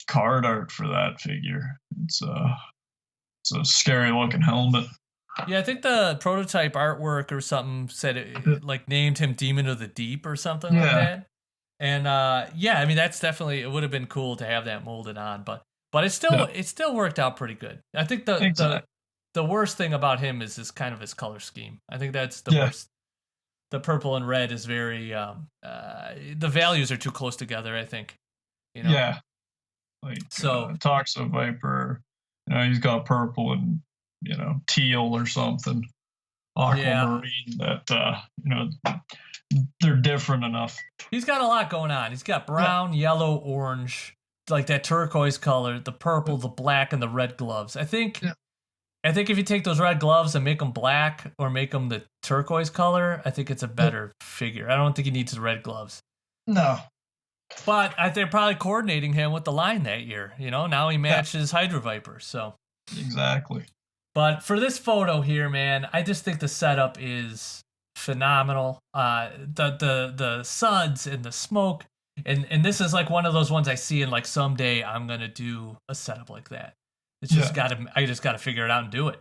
card art for that figure, it's a scary looking helmet. Yeah, I think the prototype artwork or something said it like named him Demon of the Deep or something like that. And yeah, I mean that's definitely, it would have been cool to have that molded on, but it still worked out pretty good. I think the worst thing about him is his color scheme. I think that's the worst. The purple and red is very the values are too close together, I think. Yeah. Like Toxo Viper, he's got purple and teal or something. Aquamarine that they're different enough. He's got a lot going on. He's got brown, yellow, orange, like that turquoise color, the purple, the black, and the red gloves. I think if you take those red gloves and make them black or make them the turquoise color, I think it's a better figure. I don't think he needs the red gloves. No. But they're probably coordinating him with the line that year. Now he matches Hydro Viper. So exactly. But for this photo here, man, I just think the setup is phenomenal. The suds and the smoke, and this is like one of those ones I see in like someday I'm gonna do a setup like that. It's just I just gotta figure it out and do it.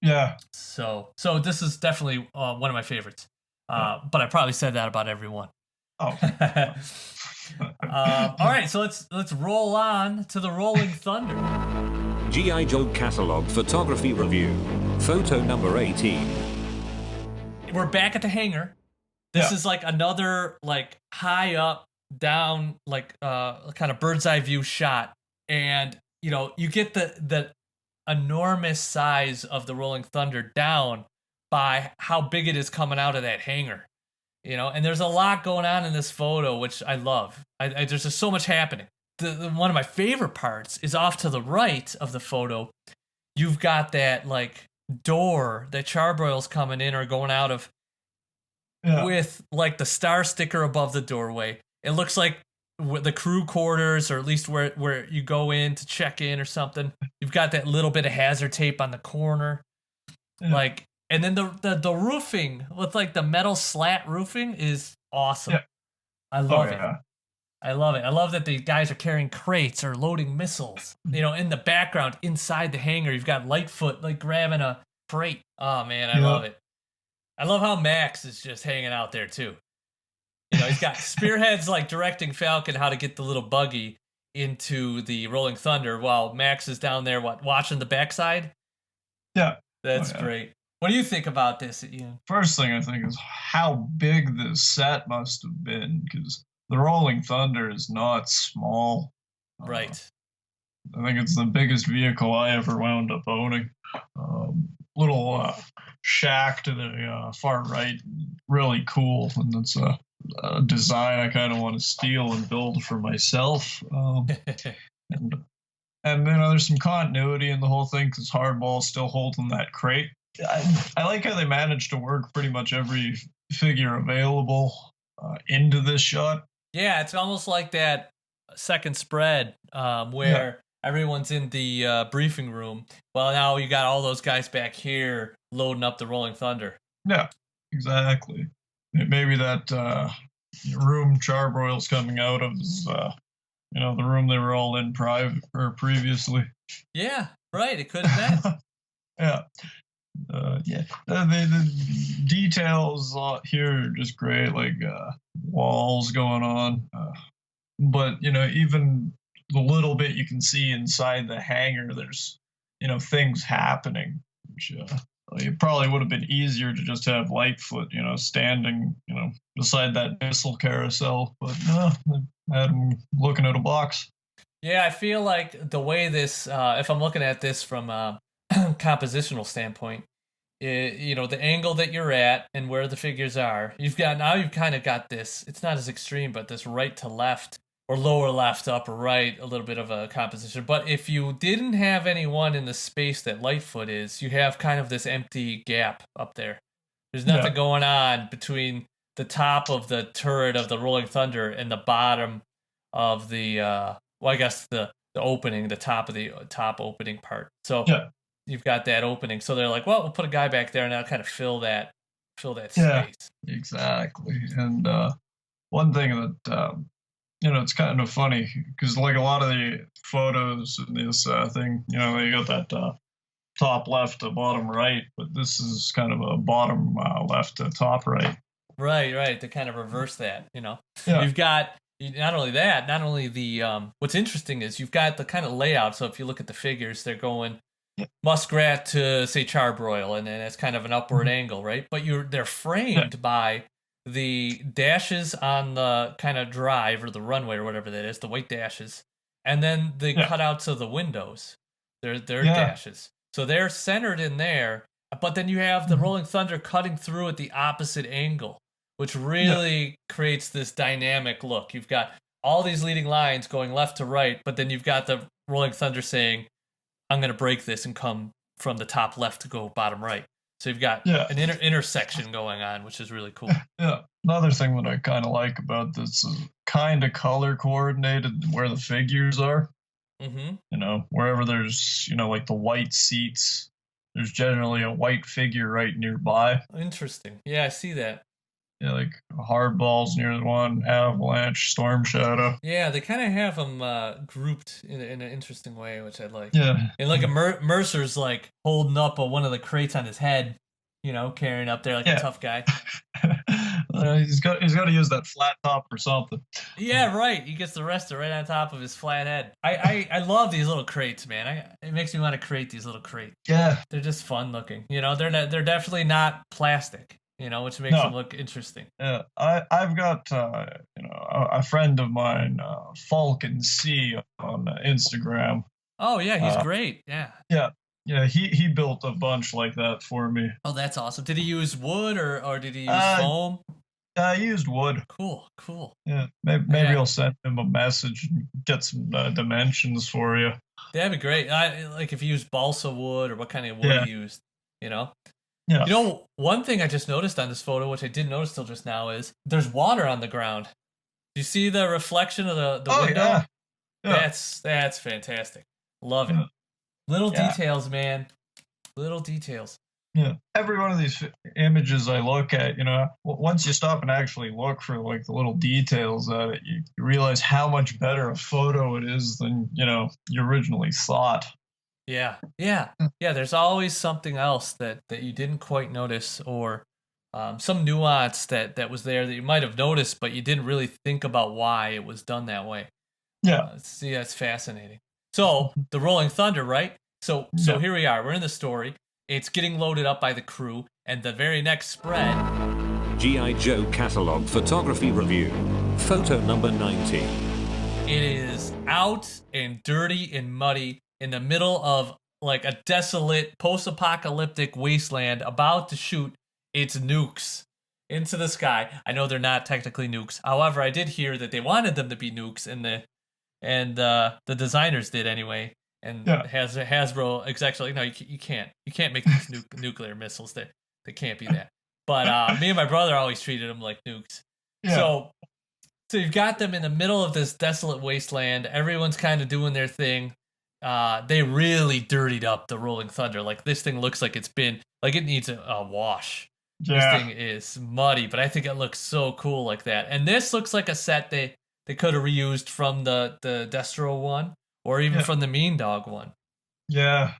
Yeah. So this is definitely one of my favorites. But I probably said that about everyone. Oh. All right, so let's roll on to the Rolling Thunder. G.I. Joe Catalog Photography Review. Photo number 18. We're back at the hangar. This is like another like high up, down, like kind of bird's eye view shot. And you get the enormous size of the Rolling Thunder down by how big it is coming out of that hangar. And there's a lot going on in this photo, which I love. There's just so much happening. One of my favorite parts is off to the right of the photo. You've got that like door that Charbroil's coming in or going out of with like the star sticker above the doorway. It looks like the crew quarters, or at least where you go in to check in or something. You've got that little bit of hazard tape on the corner. Like, and then the roofing with like the metal slat roofing is awesome. I love it. I love it. I love that the guys are carrying crates or loading missiles. In the background, inside the hangar, you've got Lightfoot like grabbing a crate. Oh man, I love it. I love how Max is just hanging out there too. He's got Spearhead's like directing Falcon how to get the little buggy into the Rolling Thunder while Max is down there watching the backside. Yeah. That's great. What do you think about this, Ian? First thing I think is how big this set must have been, because the Rolling Thunder is not small. Right. I think it's the biggest vehicle I ever wound up owning. Little shack to the far right, really cool, and it's a design I kind of want to steal and build for myself. And there's some continuity in the whole thing because Hardball's still holding that crate. I like how they managed to work pretty much every figure available into this shot. Yeah, it's almost like that second spread where everyone's in the briefing room. Well, now you got all those guys back here loading up the Rolling Thunder. Yeah, exactly. Maybe that room Charbroil's coming out of is, the room they were all in previously. Yeah, right. It could have been. Yeah. The details here are just great, like walls going on. But, even the little bit you can see inside the hangar, there's, things happening, which it probably would have been easier to just have Lightfoot, standing, beside that missile carousel. But no, I had him looking at a box. Yeah, I feel like the way this, if I'm looking at this from a compositional standpoint, the angle that you're at and where the figures are, you've kind of got this, it's not as extreme, but this right to left or lower left, upper right, a little bit of a composition. But if you didn't have anyone in the space that Lightfoot is, you have kind of this empty gap up there. There's nothing going on between the top of the turret of the Rolling Thunder and the bottom of the well, I guess the opening, the top of the top opening part. So you've got that opening. So they're like, well, we'll put a guy back there and that'll kind of fill that space. Exactly. And one thing that it's kind of funny because like a lot of the photos in this thing, they got that top left to bottom right, but this is kind of a bottom left to top right. Right. To kind of reverse that, You've got not only that, not only the what's interesting is you've got the kind of layout. So if you look at the figures, they're going muskrat to say charbroil, and then it's kind of an upward angle, right? But they're framed by the dashes on the kind of drive or the runway or whatever that is, the white dashes, and then the cutouts of the windows. They're dashes. So they're centered in there, but then you have the Rolling Thunder cutting through at the opposite angle, which really creates this dynamic look. You've got all these leading lines going left to right, but then you've got the Rolling Thunder saying, I'm going to break this and come from the top left to go bottom right. So you've got an intersection going on, which is really cool. Yeah. Another thing that I kind of like about this is kind of color coordinated where the figures are. Mm-hmm. Wherever there's, like the white seats, there's generally a white figure right nearby. Interesting. Yeah, I see that. Yeah, like Hardball's near the one, Avalanche, Storm Shadow. Yeah, they kind of have them grouped in an interesting way, which I like. Yeah. And like Mercer's like holding up one of the crates on his head, carrying up there like a tough guy. He's got to use that flat top or something. Yeah, right. He gets the rest right on top of his flat head. I love these little crates, man. It makes me want to create these little crates. Yeah. They're just fun looking. They're definitely not plastic. Which makes them look interesting. Yeah, I've got a friend of mine, Falcon C, on Instagram. Oh yeah, he's great. Yeah. Yeah. He built a bunch like that for me. Oh, that's awesome. Did he use wood or did he use foam? I used wood. Cool. Yeah, maybe I'll send him a message and get some dimensions for you. That'd be great. Like if you used balsa wood or what kind of wood you used. Yeah. One thing I just noticed on this photo, which I didn't notice till just now, is there's water on the ground. Do you see the reflection of the window? Yeah. That's fantastic. Love it. Little details, man. Little details. Yeah. Every one of these images I look at, once you stop and actually look for like the little details at it, you realize how much better a photo it is than, you originally thought. Yeah. There's always something else that you didn't quite notice, or some nuance that was there that you might have noticed, but you didn't really think about why it was done that way. Yeah. It's fascinating. So the Rolling Thunder, right? So here we are. We're in the story. It's getting loaded up by the crew, and the very next spread. G.I. Joe Catalog Photography Review. Photo number 90. It is out and dirty and muddy, in the middle of like a desolate post-apocalyptic wasteland, about to shoot its nukes into the sky. I know they're not technically nukes. However, I did hear that they wanted them to be nukes, and the designers did anyway. And Hasbro execs like, no, you can't make these nuclear missiles. They can't be that. But me and my brother always treated them like nukes. Yeah. So you've got them in the middle of this desolate wasteland. Everyone's kind of doing their thing. They really dirtied up the Rolling Thunder. Like, this thing looks like it needs a wash. Yeah. This thing is muddy, but I think it looks so cool like that. And this looks like a set they could have reused from the Destro one, or even from the Mean Dog one. Yeah.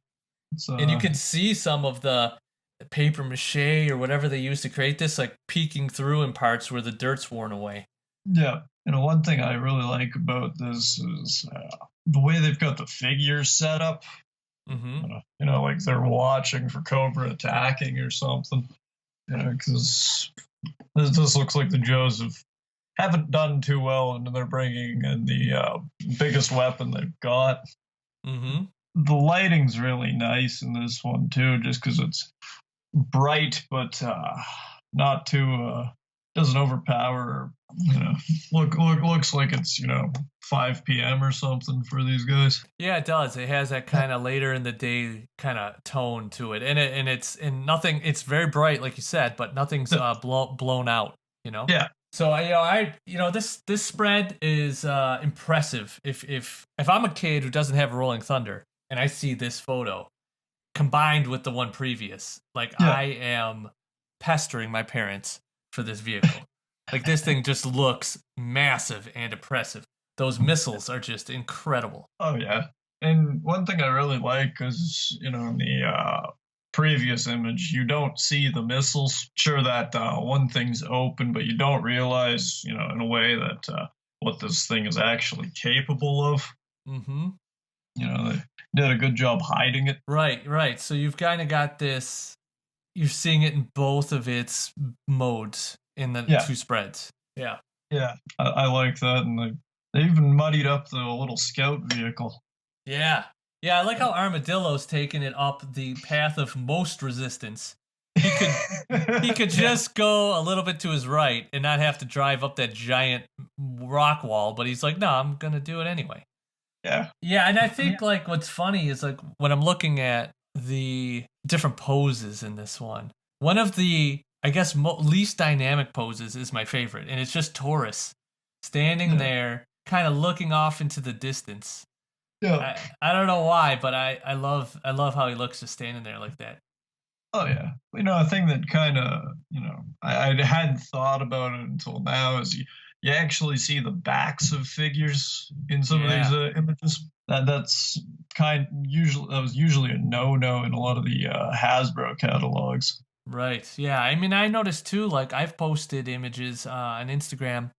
And you can see some of the paper mache or whatever they used to create this, like peeking through in parts where the dirt's worn away. Yeah. One thing I really like about this is the way they've got the figures set up. Mm-hmm. Like they're watching for Cobra attacking or something. Because this looks like the Joseph haven't done too well, and they're bringing in the biggest weapon they've got. Mm-hmm. The lighting's really nice in this one too, just because it's bright, but not too doesn't overpower. Looks like it's 5 p.m. or something for these guys. Yeah, it does. It has that kind of later in the day kind of tone to it, and it's nothing. It's very bright, like you said, but nothing's blown out. Yeah. So this spread is impressive. If I'm a kid who doesn't have a Rolling Thunder and I see this photo combined with the one previous, I am pestering my parents for this vehicle. Like this thing just looks massive and impressive. Those missiles are just incredible. Oh yeah, and one thing I really like is in the previous image you don't see the missiles. Sure, that one thing's open, but you don't realize in a way that what this thing is actually capable of. Mm-hmm. They did a good job hiding it. Right. So you've kind of got this. You're seeing it in both of its modes in the two spreads. Yeah. Yeah, I like that, and they even muddied up the little scout vehicle. Yeah. I like how Armadillo's taking it up the path of most resistance. He could just go a little bit to his right and not have to drive up that giant rock wall, but he's like, no, I'm gonna do it anyway. Yeah. Yeah, and I think what's funny is when I'm looking at the different poses in this one of the least dynamic poses is my favorite, and it's just Taurus standing there, kind of looking off into the distance. Yeah. I don't know why, but I love how he looks just standing there like that. Oh yeah, a thing that kind of I hadn't thought about it until now is you actually see the backs of figures in some of these images. That's usually a no-no in a lot of the Hasbro catalogs. Right. Yeah. I mean, I noticed too. I've posted images on Instagram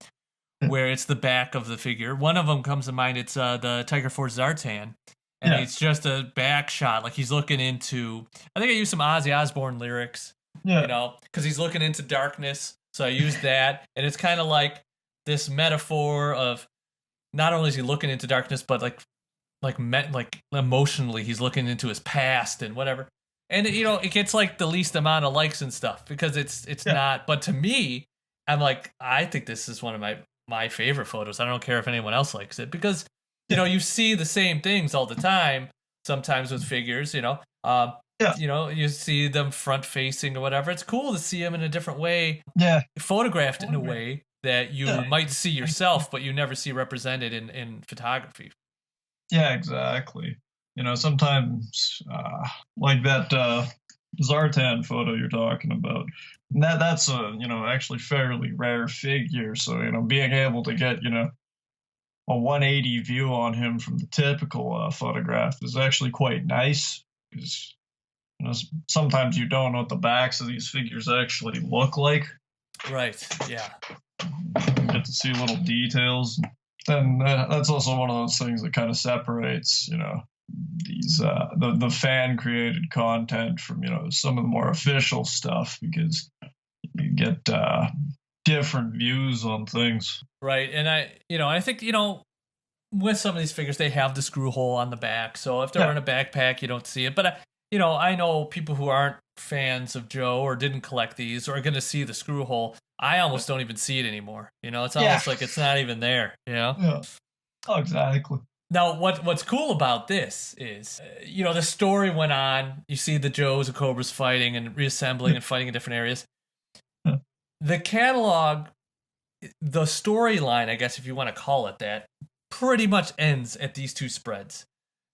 where it's the back of the figure. One of them comes to mind. It's the Tiger Force Zartan, and it's just a back shot. Like he's looking into. I think I used some Ozzy Osbourne lyrics. Yeah. Because he's looking into darkness. So I used that, and it's kind of like this metaphor of not only is he looking into darkness, but like emotionally he's looking into his past and whatever. And it gets the least amount of likes and stuff because it's not. But to me, I'm like, I think this is one of my favorite photos. I don't care if anyone else likes it because you see the same things all the time. Sometimes with figures, you see them front facing or whatever. It's cool to see them in a different way. Yeah, photographed in a way that you might see yourself, but you never see represented in photography. Yeah, exactly. Sometimes like that Zartan photo you're talking about, that's a actually fairly rare figure. So being able to get a 180 view on him from the typical photograph is actually quite nice because sometimes you don't know what the backs of these figures actually look like. Right. Yeah. You get to see little details. And that's also one of those things that kind of separates these the fan created content from some of the more official stuff because you get different views on things. Right. And I think with some of these figures they have the screw hole on the back, so if they're in a backpack you don't see it, but I know people who aren't fans of Joe or didn't collect these or are going to see the screw hole. I almost don't even see it anymore. It's almost like it's not even there. Yeah. Oh, exactly. Now, what's cool about this is, the story went on. You see the Joes and Cobras fighting and reassembling and fighting in different areas. The catalog, the storyline, I guess if you want to call it that, pretty much ends at these two spreads.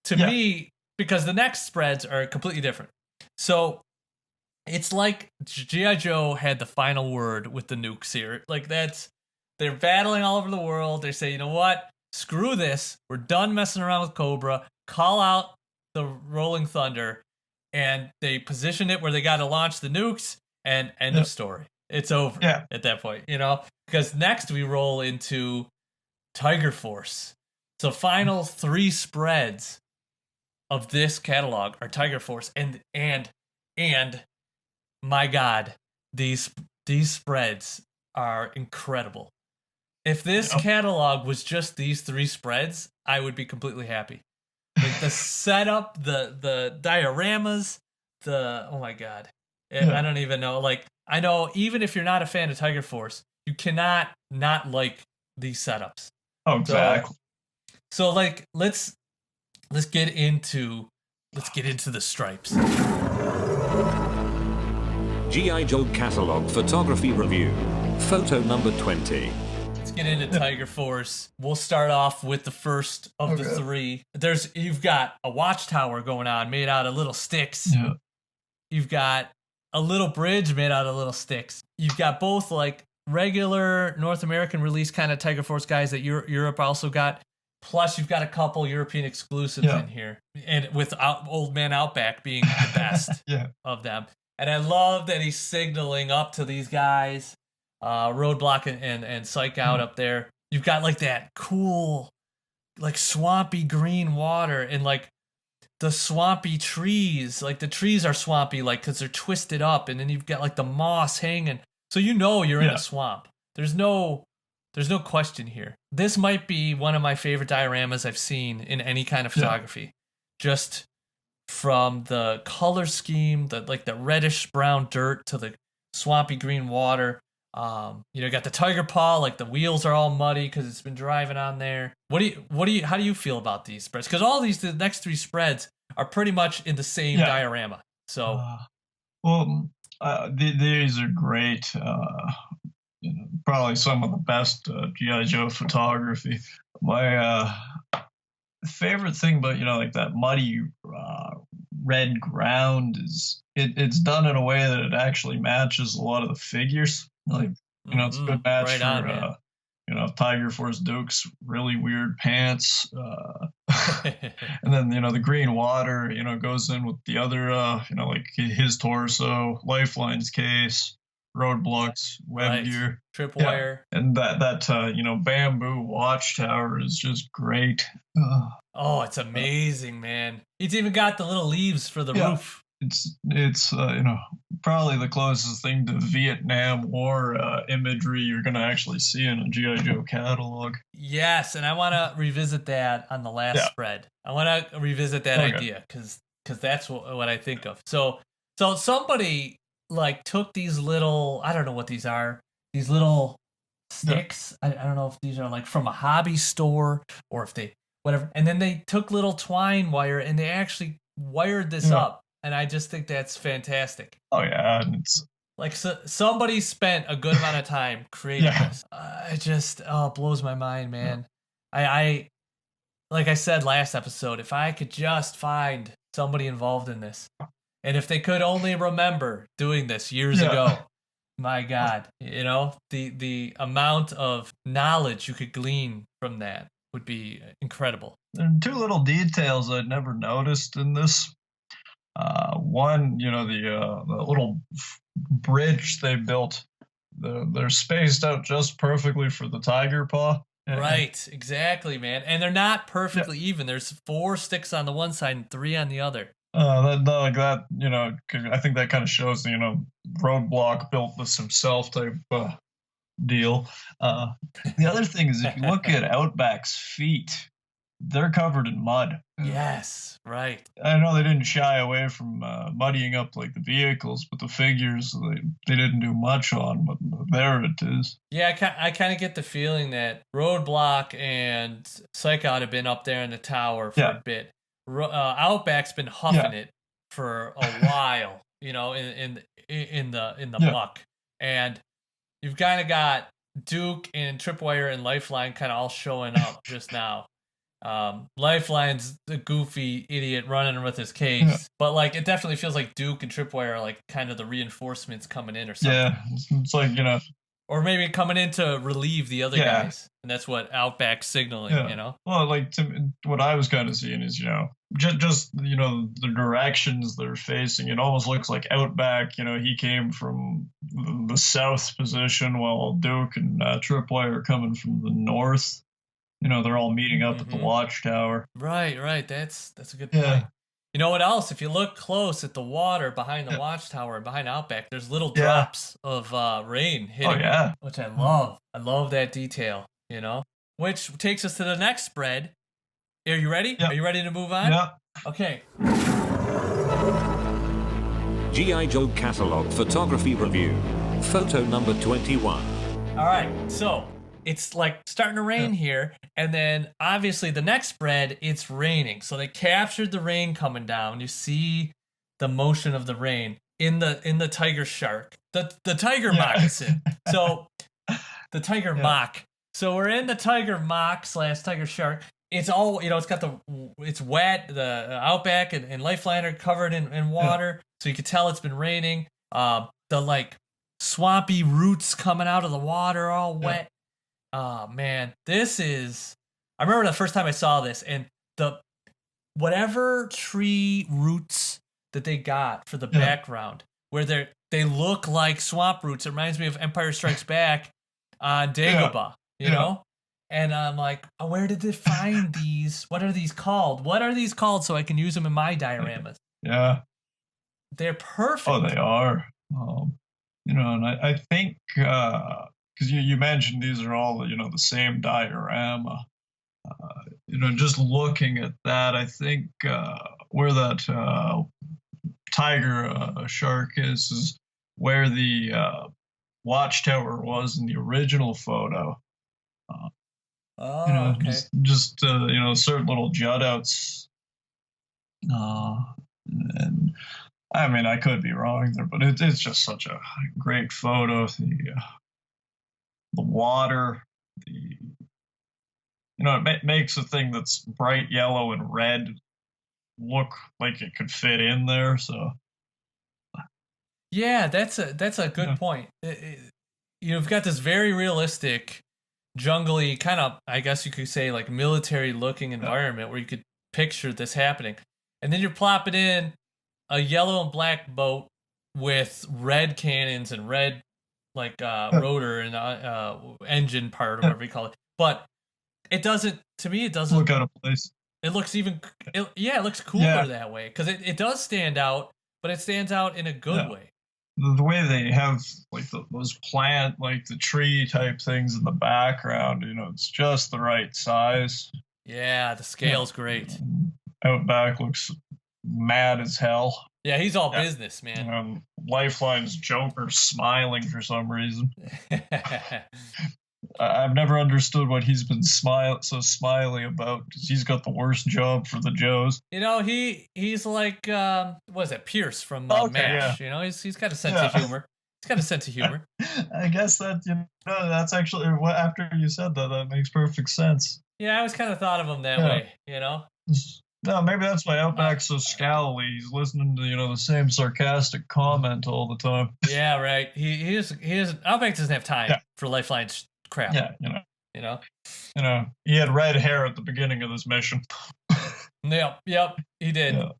To me, because the next spreads are completely different. So it's like G.I. Joe had the final word with the nukes here. They're battling all over the world. They say, you know what? Screw this. We're done messing around with Cobra. Call out the Rolling Thunder. And they position it where they got to launch the nukes and end of story. It's over at that point, because next we roll into Tiger Force. So final 3 spreads of this catalog are Tiger Force and my God, these spreads are incredible. If this catalog was just these 3 spreads, I would be completely happy. The setup, the dioramas, oh my God. I don't even know. I know even if you're not a fan of Tiger Force, you cannot not like these setups. Oh, exactly. So like let's get into the stripes. G.I. Joe Catalog Photography Review. Photo number 20. Let's get into Tiger Force. We'll start off with the first of the three. You've got a watchtower going on made out of little sticks. Yeah. You've got a little bridge made out of little sticks. You've got both like regular North American release kind of Tiger Force guys that Europe also got. Plus, you've got a couple European exclusives in here, and with Old Man Outback being the best of them. And I love that he's signaling up to these guys, Roadblock and Psych Out up there. You've got like that cool, like swampy green water and like the swampy trees. Like the trees are swampy, like because they're twisted up, and then you've got like the moss hanging. So you know you're in a swamp. There's no question here. This might be one of my favorite dioramas I've seen in any kind of photography. Just from the color scheme, the reddish brown dirt to the swampy green water. Got the tiger paw, like the wheels are all muddy because it's been driving on there. How do you feel about these spreads? Because all the next three spreads are pretty much in the same diorama. So, these are great. Probably some of the best G.I. Joe photography. My favorite thing about like that muddy red ground is it's done in a way that it actually matches a lot of the figures. Like it's a good match for Tiger Force Duke's really weird pants, and then the green water goes in with the other like his torso, Lifeline's case, Roadblock's web gear, tripwire, and that bamboo watchtower is just great. Oh, it's amazing, man! It's even got the little leaves for the roof. It's probably the closest thing to Vietnam War imagery you're going to actually see in a G.I. Joe catalog. Yes, and I want to revisit that on the last spread. I want to revisit that idea because that's what I think of. So somebody like took these little, I don't know what these are, these little sticks. I don't know if these are like from a hobby store or if they whatever. And then they took little twine wire and they actually wired this up. And I just think that's fantastic. Oh yeah, and it's like somebody spent a good amount of time creating this. It just blows my mind, man. I like I said last episode, if I could just find somebody involved in this, and if they could only remember doing this years ago, my God, the amount of knowledge you could glean from that would be incredible. There are two little details I'd never noticed in this. One, the little bridge they built, they're spaced out just perfectly for the tiger paw. Right, exactly, man. And they're not perfectly even. There's 4 sticks on the one side and 3 on the other. Like that, 'cause I think that kind of shows, Roadblock built this himself type deal. The other thing is, if you look at Outback's feet, they're covered in mud. Yes, right. I know they didn't shy away from muddying up like the vehicles, but the figures they didn't do much on. But there it is. Yeah, I kind of get the feeling that Roadblock and Psych Out have been up there in the tower for a bit. Outback's been huffing it for a while, in the muck, and you've kind of got Duke and Tripwire and Lifeline kind of all showing up just now. Lifeline's the goofy idiot running with his case, but like it definitely feels like Duke and Tripwire are like kind of the reinforcements coming in or something. Yeah, it's like or maybe coming in to relieve the other guys, and that's what Outback's signaling. Well, like what I was kind of seeing is just the directions they're facing. It almost looks like Outback. He came from the south position, while Duke and Tripwire are coming from the north. They're all meeting up at the watchtower. Right. That's a good point. You know what else? If you look close at the water behind the watchtower and behind Outback, there's little drops of rain hitting, which I love. I love that detail, Which takes us to the next spread. Are you ready? Yeah. Are you ready to move on? Yeah. Okay. G.I. Joe Catalog Photography Review. Photo number 21. All right, so it's like starting to rain here, and then obviously the next spread, it's raining. So they captured the rain coming down. You see the motion of the rain in the tiger shark, the tiger moccasin. So the tiger mock. So we're in the tiger mock / tiger shark. It's all, it's wet. The Outback and Lifeline are covered in water, so you can tell it's been raining. The like swampy roots coming out of the water, all wet. Oh man, this is. I remember the first time I saw this, and the whatever tree roots that they got for the background, where they look like swamp roots. It reminds me of Empire Strikes Back on Dagobah, you know. And I'm like, oh, where did they find these? What are these called? What are these called so I can use them in my dioramas? Yeah. They're perfect. Oh, they are. And I think, because you mentioned these are all, the same diorama. Just looking at that, I think where that tiger shark is where the watchtower was in the original photo. Okay. Just certain little jut outs. And I mean, I could be wrong there, but it's just such a great photo. The water, it makes a thing that's bright yellow and red look like it could fit in there. So. Yeah, that's a good point. You've got this very realistic, jungly kind of, I guess you could say, like military-looking environment where you could picture this happening, and then you're plopping in a yellow and black boat with red cannons and red rotor and engine part or whatever you call it. But it doesn't. To me, it doesn't look out of place. It looks it looks cooler that way because it does stand out, but it stands out in a good way. The way they have those plant, the tree type things in the background, it's just the right size. Yeah, the scale's great. Outback looks mad as hell. Yeah, he's all business, man. Lifeline's Joker smiling for some reason. I've never understood what he's been so smiley about, because he's got the worst job for the Joes. He's like, what is that, Pierce from MASH? Yeah. He's got a sense of humor. He's got a sense of humor. I guess that, that's actually, after you said that makes perfect sense. Yeah, I always kind of thought of him that way, No, maybe that's why Outback's so scowly. He's listening to, the same sarcastic comment all the time. Yeah, right. He Outback doesn't have time for Lifeline's crap. Yeah, he had red hair at the beginning of this mission. Yep, he did. Yeah.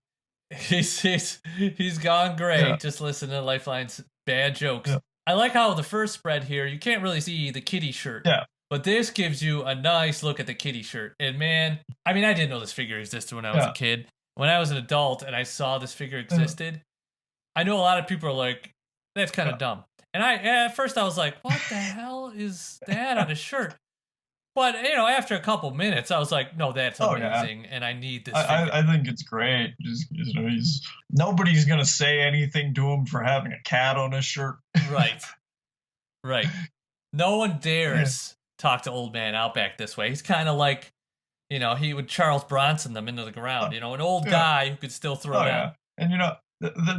He's gone gray. Yeah. Just listen to Lifeline's bad jokes. Yeah. I like how the first spread here, you can't really see the kitty shirt. Yeah. But this gives you a nice look at the kitty shirt. And man, I mean, I didn't know this figure existed when I was a kid. When I was an adult and I saw this figure existed, I know a lot of people are like, that's kind of dumb. And at first I was like, what the hell is that on his shirt? But, after a couple minutes, I was like, no, that's amazing, and I need this figure. I think it's great. Just, nobody's going to say anything to him for having a cat on his shirt. Right. No one dares talk to old man Outback this way. He's kind of like, he would Charles Bronson them into the ground, an old guy who could still throw down. And,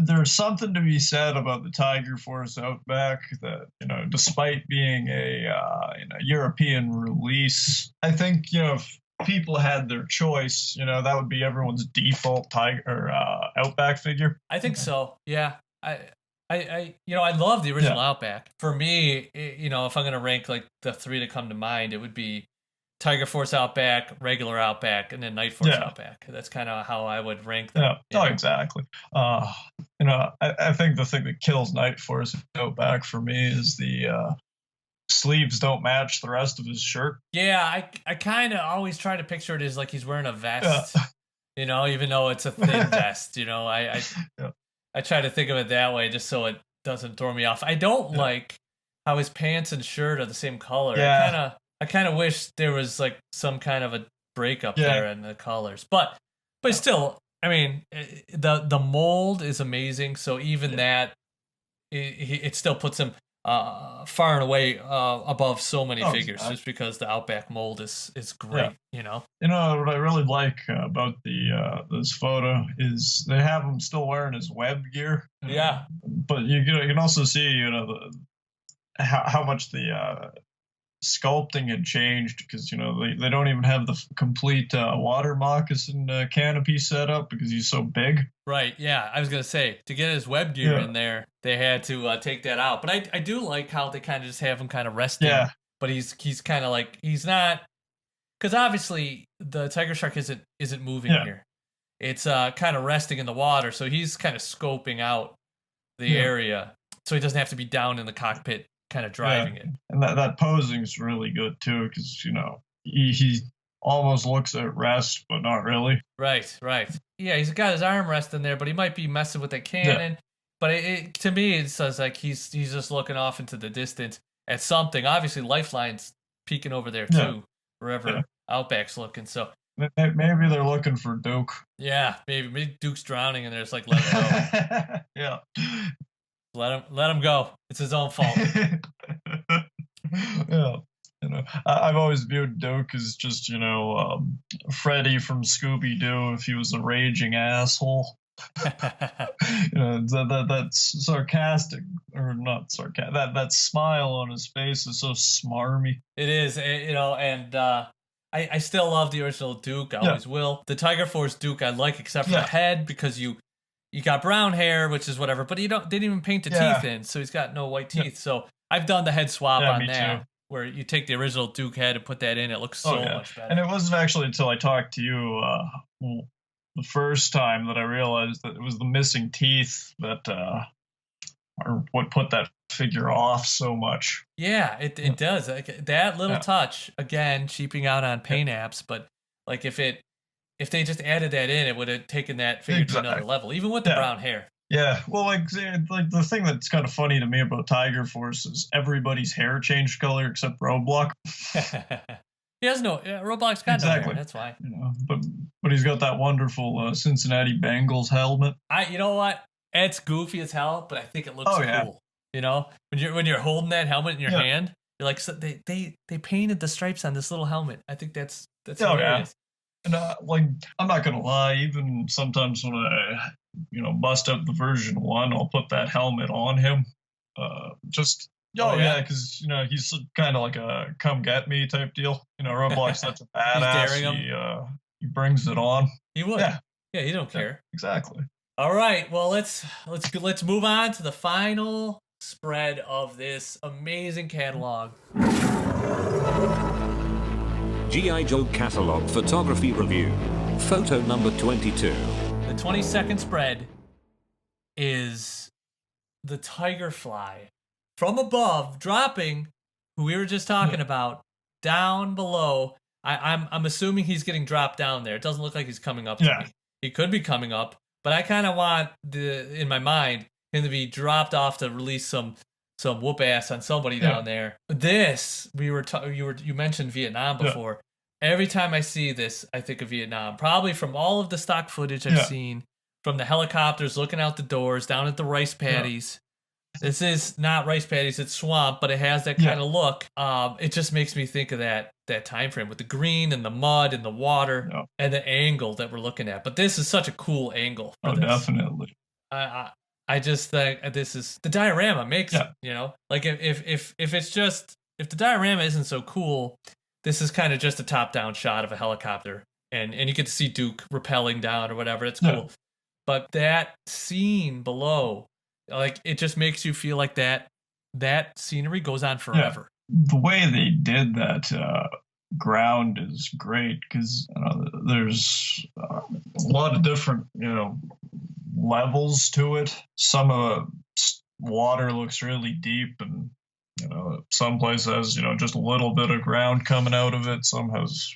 there's something to be said about the Tiger Force Outback that, despite being a European release, I think, if people had their choice, that would be everyone's default Tiger or Outback figure. I think so. Yeah. I love the original Outback. For me, if I'm going to rank the three that come to mind, it would be Tiger Force Outback, regular Outback, and then Night Force Outback. That's kind of how I would rank them. Exactly. I think the thing that kills Night Force Outback for me is the sleeves don't match the rest of his shirt. Yeah, I kind of always try to picture it as like he's wearing a vest, even though it's a thin vest. I try to think of it that way just so it doesn't throw me off. I don't like how his pants and shirt are the same color. Yeah. I kind of wish there was some kind of a breakup there in the colors, but still, I mean, the mold is amazing. So even that, it still puts him far and away above so many figures, exactly. just because the Outback mold is great. You know. You know what I really like about the this photo is they have him still wearing his web gear. Yeah. But you can also see how much the sculpting had changed, because they don't even have the complete water moccasin canopy set up because he's so big. Right, yeah, I was gonna say, to get his web gear in there, they had to take that out. But I do like how they kind of just have him kind of resting. Yeah. But he's kind of like, he's not, because obviously the tiger shark isn't moving here. It's kind of resting in the water, so he's kind of scoping out the area, so he doesn't have to be down in the cockpit kind of driving it. And that posing is really good too, because he almost looks at rest, but not really. Right. Yeah, he's got his arm resting there, but he might be messing with the cannon. But to me, it says like he's just looking off into the distance at something. Obviously, Lifeline's peeking over there too, wherever Outback's looking. So maybe they're looking for Duke. Yeah, maybe Duke's drowning, and they're just like, let him go. Let him go. It's his own fault. I've always viewed Duke as just Freddy from Scooby Doo if he was a raging asshole. That's sarcastic, or not sarcastic. That smile on his face is so smarmy. It is, and I still love the original Duke. I always will. The Tiger Force Duke I like, except for the head, because you got brown hair, which is whatever, but they didn't even paint the teeth in, so he's got no white teeth. So I've done the head swap on that, where you take the original Duke head and put that in. It looks so much better. And it wasn't actually until I talked to you the first time that I realized that it was the missing teeth that are what put that figure off so much. Yeah, it does. Like, that little touch, again, cheaping out on paint apps, but like if they just added that in, it would have taken that figure to another level, even with the brown hair. Yeah, well, like the thing that's kind of funny to me about Tiger Force is everybody's hair changed color except Roadblock. He has no Roadblock's got no hair. That's why. But he's got that wonderful Cincinnati Bengals helmet. You know what? It's goofy as hell, but I think it looks cool. When you're holding that helmet in your hand, you're like, so they painted the stripes on this little helmet. I think that's hilarious. And I'm not gonna lie, even sometimes when I bust out the version 1, I'll put that helmet on him. Because he's kind of like a come get me type deal. Roadblock's such a badass. He brings it on. He would. Yeah, he don't care. Exactly. All right, well let's move on to the final spread of this amazing catalog. G.I. Joe Catalog Photography Review. Photo number 22. The 22nd spread is the Tiger Fly from above, dropping, who we were just talking about, down below. I'm assuming he's getting dropped down there. It doesn't look like he's coming up to me. He could be coming up, but I kind of want in my mind him to be dropped off to release some whoop ass on somebody down there. This you mentioned Vietnam before. Every time I see this, I think of Vietnam. Probably from all of the stock footage I've seen, from the helicopters looking out the doors, down at the rice paddies. This is not rice paddies; it's swamp, but it has that kind of look. It just makes me think of that time frame with the green and the mud and the water and the angle that we're looking at. But this is such a cool angle. Definitely. I just think this is the diorama makes it. Like if the diorama isn't so cool, this is kind of just a top down shot of a helicopter, and you get to see Duke rappelling down or whatever. It's cool, but that scene below, like, it just makes you feel like that scenery goes on forever. The way they did that ground is great, because there's a lot of different levels to it. Some of the water looks really deep, and some place has just a little bit of ground coming out of it. Some has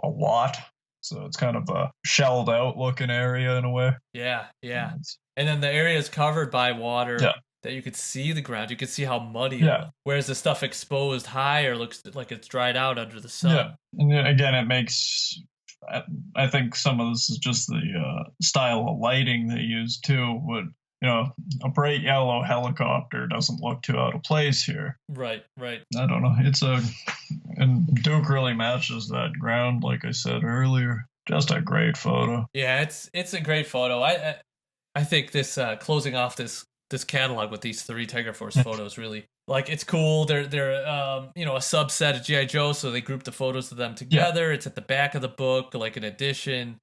a lot, so it's kind of a shelled out looking area in a way. Yeah. And then the area is covered by water that you could see the ground. You could see how muddy it looks. Whereas the stuff exposed higher looks like it's dried out under the sun. And again, it makes I think some of this is just the style of lighting they use too. But a bright yellow helicopter doesn't look too out of place here. Right, right. I don't know. And Duke really matches that ground, like I said earlier. Just a great photo. Yeah, it's a great photo. I think this closing off this catalog with these 3 Tiger Force photos really, like, it's cool. They're a subset of GI Joe, so they group the photos of them together. Yeah. It's at the back of the book, like an edition.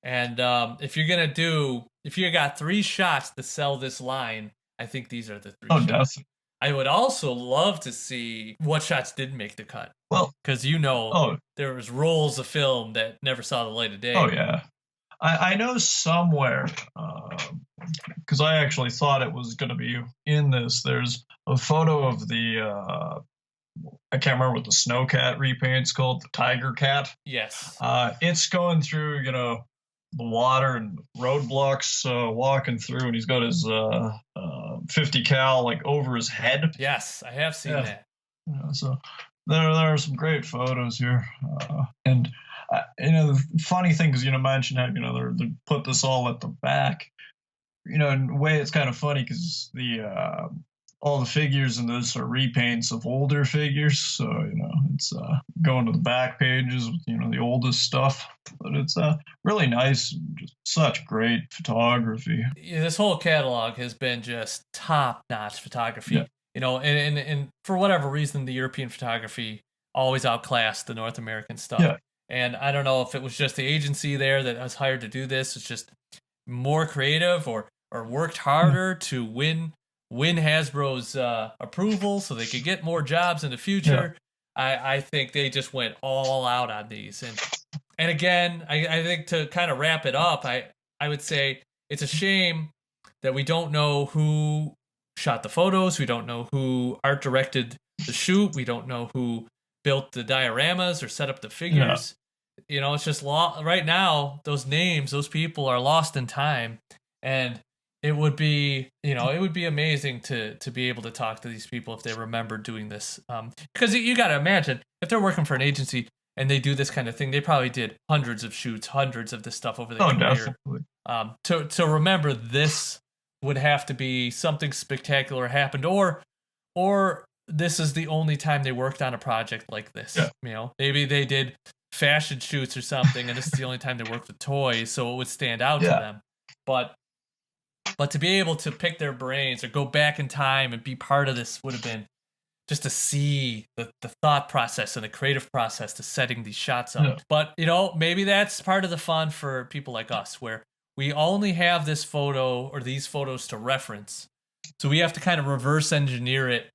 And if you got 3 shots to sell this line, I think these are the 3 shots. Definitely. I would also love to see what shots did make the cut. Well, because there was rolls of film that never saw the light of day. Oh yeah, I know somewhere, because I actually thought it was going to be in this. There's a photo of the I can't remember what the snowcat repaint's called, the Tiger Cat. Yes. It's going through the water and roadblocks, walking through, and he's got his 50 cal like over his head. Yes, I have seen that. So there are some great photos here, and the funny thing is, mentioned how they put this all at the back. In a way, it's kind of funny because all the figures in this are repaints of older figures, so it's going to the back pages with the oldest stuff. But it's really nice, just such great photography. Yeah, this whole catalog has been just top-notch photography. Yeah. And for whatever reason, the European photography always outclassed the North American stuff. Yeah. And I don't know if it was just the agency there that was hired to do this. It's just more creative or worked harder to win Hasbro's approval so they could get more jobs in the future. Yeah. I think they just went all out on these. And again, I think to kind of wrap it up, I would say it's a shame that we don't know who shot the photos. We don't know who art directed the shoot. We don't know who built the dioramas or set up the figures. Yeah. It's just right now, those names, those people are lost in time. And it would be amazing to be able to talk to these people if they remember doing this. Because you got to imagine, if they're working for an agency and they do this kind of thing, they probably did hundreds of shoots, hundreds of this stuff over their career. Definitely. To remember this would have to be something spectacular happened, or this is the only time they worked on a project like this. Yeah. Maybe they did fashion shoots or something, and this is the only time they worked with toys, so it would stand out to them. But to be able to pick their brains or go back in time and be part of this would have been just to see the thought process and the creative process to setting these shots up. Yeah. But, maybe that's part of the fun for people like us, where we only have this photo or these photos to reference. So we have to kind of reverse engineer it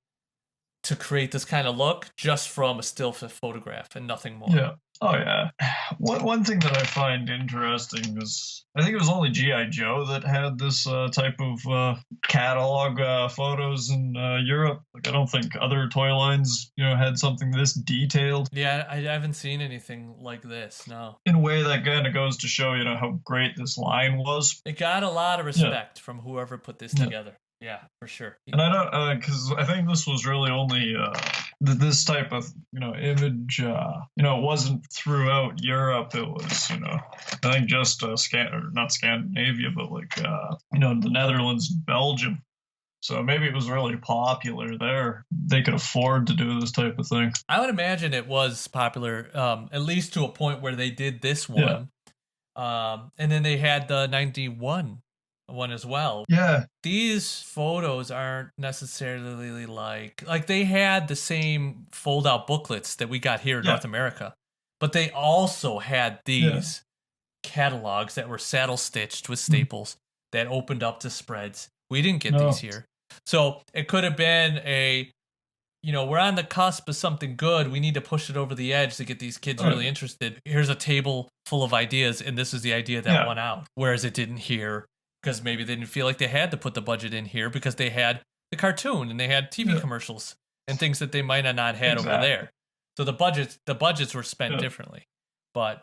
to create this kind of look just from a still photograph and nothing more. Yeah. Oh, yeah. One thing that I find interesting is I think it was only G.I. Joe that had this type of catalog photos in Europe. Like, I don't think other toy lines, had something this detailed. Yeah, I haven't seen anything like this, no. In a way, that kind of goes to show, how great this line was. It got a lot of respect from whoever put this together. Yeah, for sure. And I don't, because I think this was really only this type of image. It wasn't throughout Europe. It was I think just not Scandinavia, but like the Netherlands, Belgium. So maybe it was really popular there. They could afford to do this type of thing. I would imagine it was popular, at least to a point where they did this one, and then they had the 91. One as well. Yeah. These photos aren't necessarily like they had the same fold out booklets that we got here in North America, but they also had these catalogs that were saddle stitched with staples that opened up to spreads. We didn't get these here. So it could have been we're on the cusp of something good. We need to push it over the edge to get these kids really interested. Here's a table full of ideas, and this is the idea that won out. Whereas it didn't here. Because maybe they didn't feel like they had to put the budget in here because they had the cartoon and they had TV commercials and things that they might have not had over there. So the budgets were spent differently. But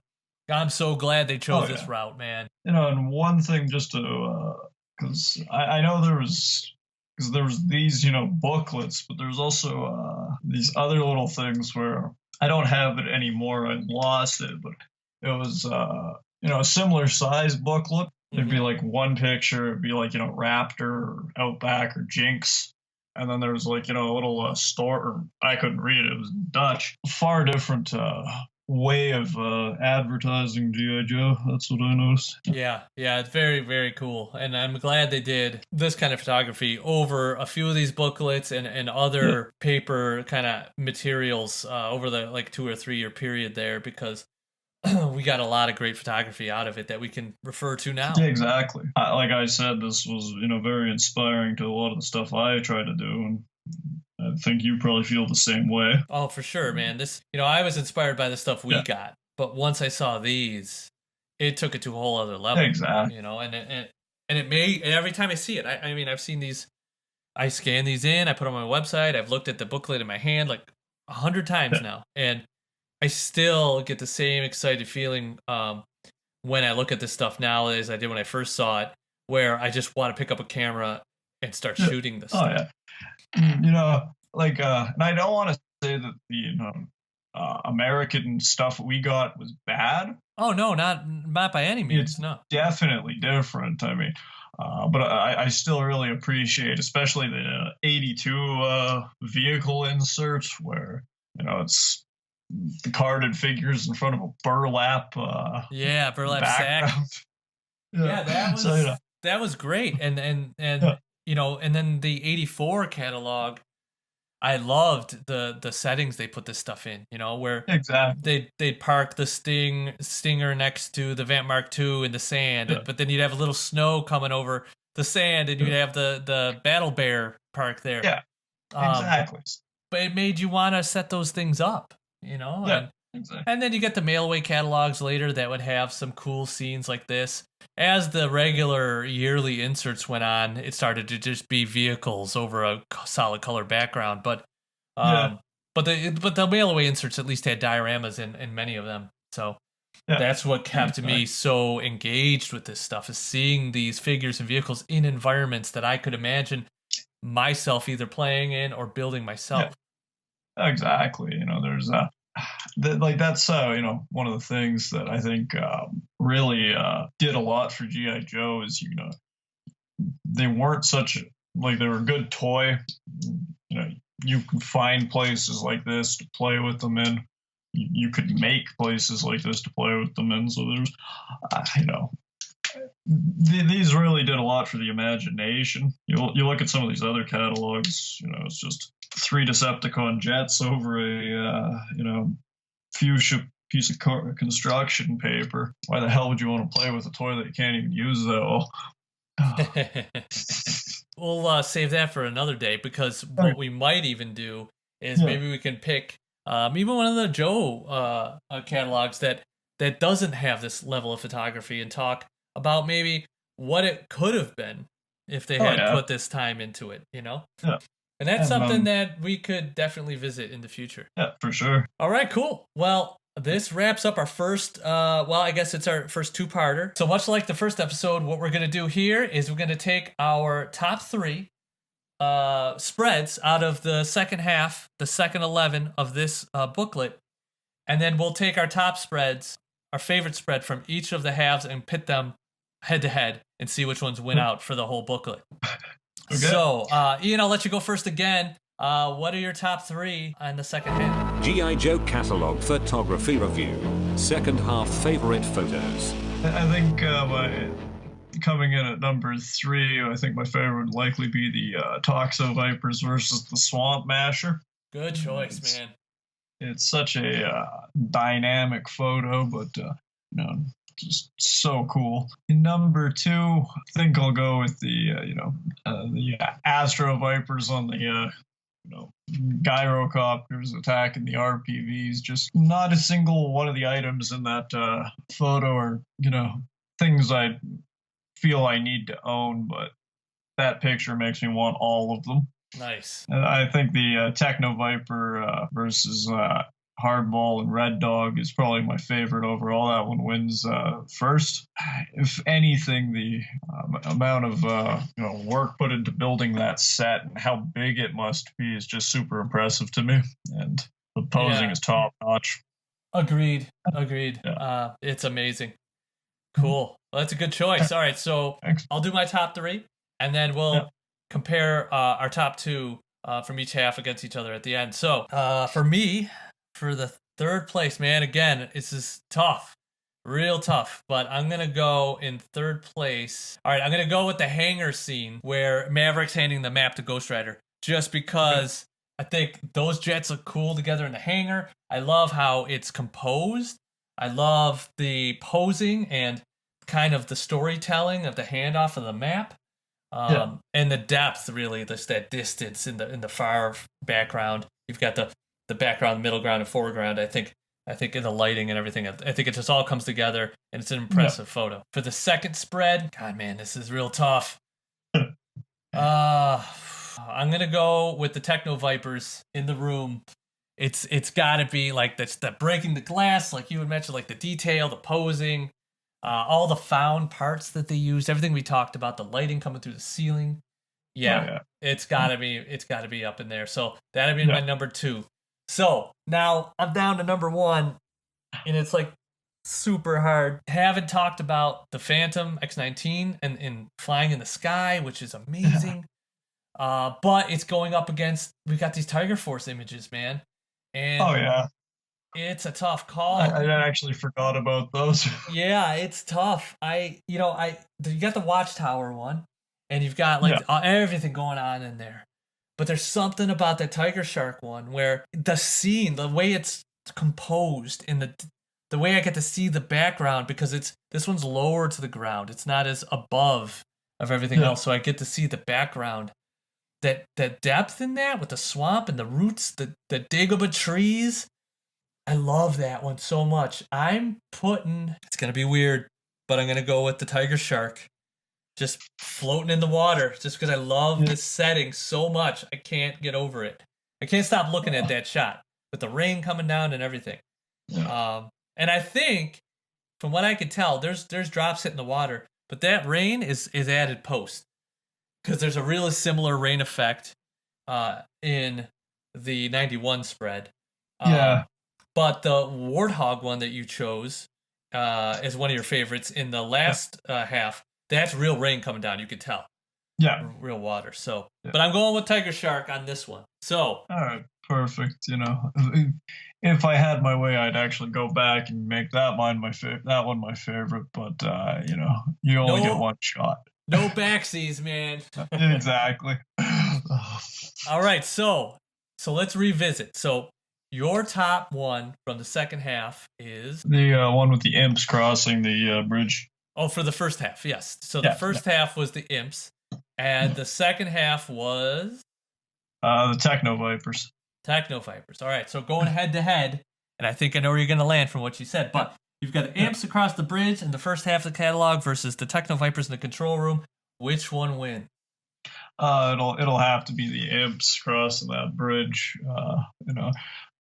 I'm so glad they chose this route, man. And one thing just to, because I know there was these, booklets, but there's also these other little things where I don't have it anymore. I lost it, but it was a similar size booklet. There'd be like one picture, it'd be like Raptor or Outback or Jinx, and then there was like a little store. I couldn't read it; it was Dutch. Far different way of advertising GI Joe. That's what I noticed. Yeah, it's very, very cool, and I'm glad they did this kind of photography over a few of these booklets and other paper kind of materials over the like 2 or 3 year period there, because we got a lot of great photography out of it that we can refer to now. Yeah, exactly. Like I said, this was very inspiring to a lot of the stuff I try to do, and I think you probably feel the same way. Oh, for sure, man. This, I was inspired by the stuff we got, but once I saw these, it took it to a whole other level. Exactly. And it may, and every time I see it, I mean, I've seen these, I scan these in, I put them on my website, I've looked at the booklet in my hand like 100 times now, and I still get the same excited feeling when I look at this stuff now as I did when I first saw it, where I just want to pick up a camera and start shooting this stuff. Yeah. And I don't want to say that the American stuff we got was bad. Oh no, not by any means. It's no, definitely different. I mean, but I still really appreciate, especially the 82 vehicle inserts where it's the carded figures in front of a burlap. Burlap background. sack. Yeah, that was great, and and then the 84 catalog, I loved the settings they put this stuff in, where they'd park the Stinger next to the Vamp Mark II in the sand, but then you'd have a little snow coming over the sand, and you'd have the Battle Bear parked there. Yeah, exactly. But it made you want to set those things up, Yeah, exactly. And then you get the mail-away catalogs later that would have some cool scenes like this. As the regular yearly inserts went on, it started to just be vehicles over a solid color background. But the mail-away inserts at least had dioramas in many of them. So that's what kept me so engaged with this stuff, is seeing these figures and vehicles in environments that I could imagine myself either playing in or building myself. Yeah. Exactly. There's that's one of the things that I think really did a lot for GI Joe is they weren't they were a good toy. You can find places like this to play with them in. You could make places like this to play with them in. So there's these really did a lot for the imagination. You look at some of these other catalogs, it's just 3 Decepticon jets over a fuchsia piece of construction paper. Why the hell would you want to play with a toy that you can't even use that well? We'll save that for another day, because what we might even do is maybe we can pick even one of the Joe catalogs that doesn't have this level of photography, and talk about maybe what it could have been if they had put this time into it, Yeah. And that's something that we could definitely visit in the future. Yeah, for sure. All right, cool. Well, this wraps up our first, I guess it's our first 2-parter. So much like the first episode, what we're going to do here is we're going to take our top 3 spreads out of the second half, the second 11 of this booklet, and then we'll take our top spreads, our favorite spread from each of the halves, and pit them head to head and see which ones win out for the whole booklet. Okay. So, Ian, I'll let you go first again. What are your top 3 on the second half? G.I. Joe Catalog Photography Review. Second half favorite photos. I think coming in at number 3, I think my favorite would likely be the Toxo Vipers versus the Swamp Masher. Good choice, man. It's such a dynamic photo, but just so cool. Number 2, I think I'll go with the Astro Vipers on the gyrocopters attacking the RPVs. Just not a single one of the items in that photo are things I feel I need to own, but that picture makes me want all of them. Nice. And I think the Techno Viper versus Hardball and Red Dog is probably my favorite overall. That one wins first. If anything, the amount of work put into building that set and how big it must be is just super impressive to me. And the posing is top notch. Agreed. Yeah. It's amazing. Cool. Well, that's a good choice. All right, so Thanks. I'll do my top three, and then we'll Yeah. compare our top two from each half against each other at the end. So for me, for the third place, man, again, this is tough, real tough. But I'm gonna go in third place. All right, I'm gonna go with the hangar scene where Maverick's handing the map to Ghost Rider, just because I think those jets look cool together in the hangar. I love how it's composed. I love the posing and kind of the storytelling of the handoff of the map, and the depth. Really, just that distance in the far background. You've got the background, middle ground, and foreground. I think in the lighting and everything. I think it just all comes together, and it's an impressive photo. For the second spread, God, man, this is real tough. I'm gonna go with the Techno Vipers in the room. It's got to be like that's the breaking the glass, like you had mentioned, like the detail, the posing, all the found parts that they used, everything we talked about, the lighting coming through the ceiling. Yeah. It's gotta be up in there. So that'd be my number two. So now I'm down to number one, and it's like super hard. Haven't talked about the Phantom X-19 and flying in the sky, which is amazing. But it's going up against, we got these Tiger Force images, man. And it's a tough call. I actually forgot about those. Yeah, it's tough. You got the Watchtower one, and you've got like everything going on in there. But there's something about the Tiger Shark one where the scene, the way it's composed, and the way I get to see the background, because this one's lower to the ground. It's not as above of everything else, so I get to see the background. That depth in that with the swamp and the roots, the Dagobah trees. I love that one so much. It's going to be weird, but I'm going to go with the Tiger Shark. Just floating in the water, just because I love this setting so much. I can't get over it. I can't stop looking at that shot with the rain coming down and everything. And I think, from what I could tell, there's drops hitting the water, but that rain is added post. Because there's a really similar rain effect in the 91 spread. But the Warthog one that you chose is one of your favorites in the last half. That's real rain coming down. You could tell. Yeah. Real water. So, but I'm going with Tiger Shark on this one. So. All right. Perfect. If I had my way, I'd actually go back and make that one my favorite. But you only get one shot. No backsies, man. Exactly. All right, so let's revisit. So your top one from the second half is the one with the imps crossing the bridge. Oh, for the first half, yes. So the first half was the imps, and the second half was the Techno Vipers. Techno Vipers. All right, so going head to head, and I think I know where you're going to land from what you said, but you've got the imps across the bridge in the first half of the catalog versus the Techno Vipers in the control room. Which one wins? It'll have to be the imps crossing that bridge.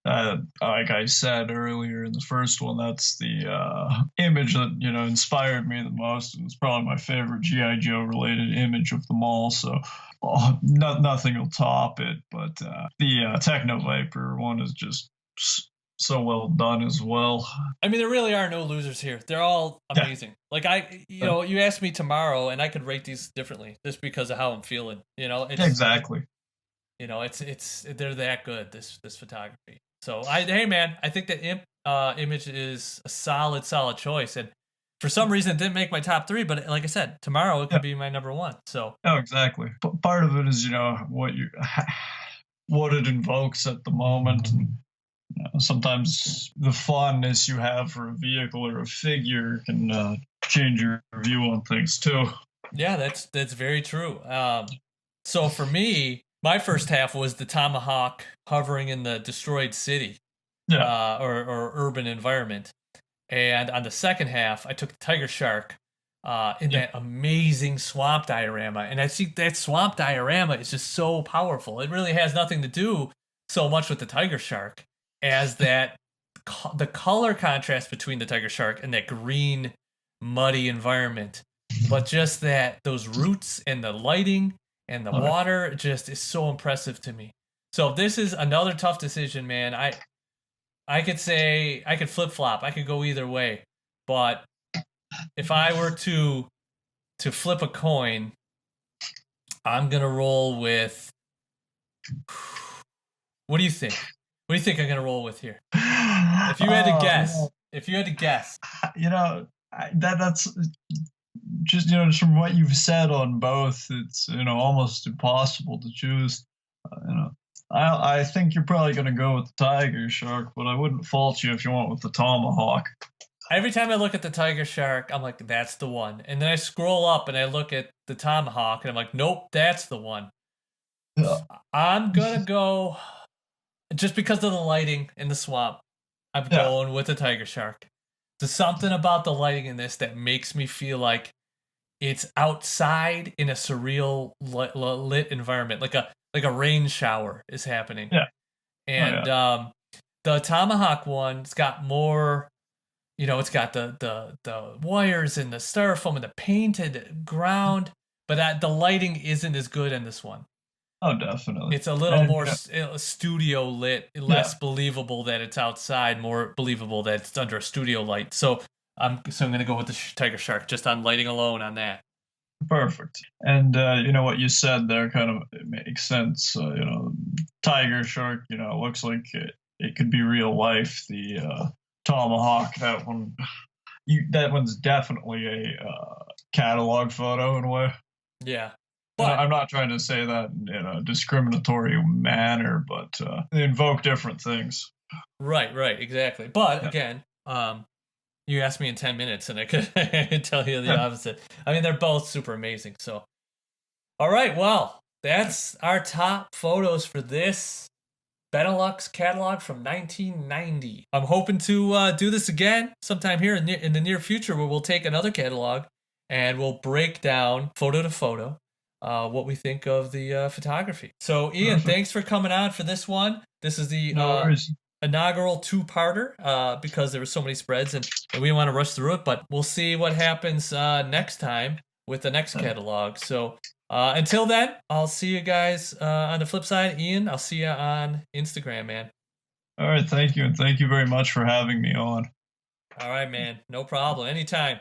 Like I said earlier in the first one, that's the image that inspired me the most, and it's probably my favorite GI Joe related image of them all. So nothing will top it. But the Techno Viper one is just so well done as well. I mean, there really are no losers here. They're all amazing. Like you asked me tomorrow, and I could rate these differently just because of how I'm feeling. Exactly. They're that good. This photography. So hey man, I think the imp image is a solid choice, and for some reason it didn't make my top three. But like I said, tomorrow it could be my number one. So exactly. But part of it is what it invokes at the moment. And, sometimes the fondness you have for a vehicle or a figure can change your view on things too. Yeah, that's very true. So for me, my first half was the Tomahawk hovering in the destroyed city, or urban environment, and on the second half, I took the Tiger Shark in that amazing swamp diorama, and I think that swamp diorama is just so powerful. It really has nothing to do so much with the Tiger Shark as that the color contrast between the Tiger Shark and that green, muddy environment, but just those roots and the lighting and the water just is so impressive to me. So this is another tough decision, man. I could say I could flip flop. I could go either way. But if I were to flip a coin, I'm gonna roll with. What do you think? What do you think I'm gonna roll with here? If you had to guess, if you had to guess, that's just just from what you've said on both, it's almost impossible to choose. I think you're probably gonna go with the tiger shark, but I wouldn't fault you if you went with the tomahawk. Every time I look at the tiger shark, I'm like, that's the one. And then I scroll up and I look at the tomahawk, and I'm like, nope, that's the one. Yeah. I'm gonna go just because of the lighting in the swamp. I'm going with the tiger shark. There's something about the lighting in this that makes me feel like it's outside in a surreal lit environment, like a rain shower is happening. Yeah. And the tomahawk one's got more. It's got the wires and the styrofoam and the painted ground, but the lighting isn't as good in this one. Oh, definitely. It's a little more studio lit, less believable that it's outside, more believable that it's under a studio light. So I'm going to go with the tiger shark just on lighting alone on that. Perfect. And what you said there kind of makes sense. Tiger shark. It looks like it could be real life. The tomahawk, that one's definitely a catalog photo in a way. Yeah. But I'm not trying to say that in a discriminatory manner, but they invoke different things. Right, exactly. But again, you asked me in 10 minutes and I could tell you the opposite. I mean, they're both super amazing. So, all right, well, that's our top photos for this Benelux catalog from 1990. I'm hoping to do this again sometime here in the near future, where we'll take another catalog and we'll break down photo to photo what we think of the photography. So, Ian, thanks for coming on for this one. This is the inaugural two-parter because there were so many spreads and we want to rush through it, but we'll see what happens next time with the next catalog. So until then, I'll see you guys on the flip side. Ian, I'll see you on Instagram, man. All right, thank you, and thank you very much for having me on. All right, man. No problem. Anytime.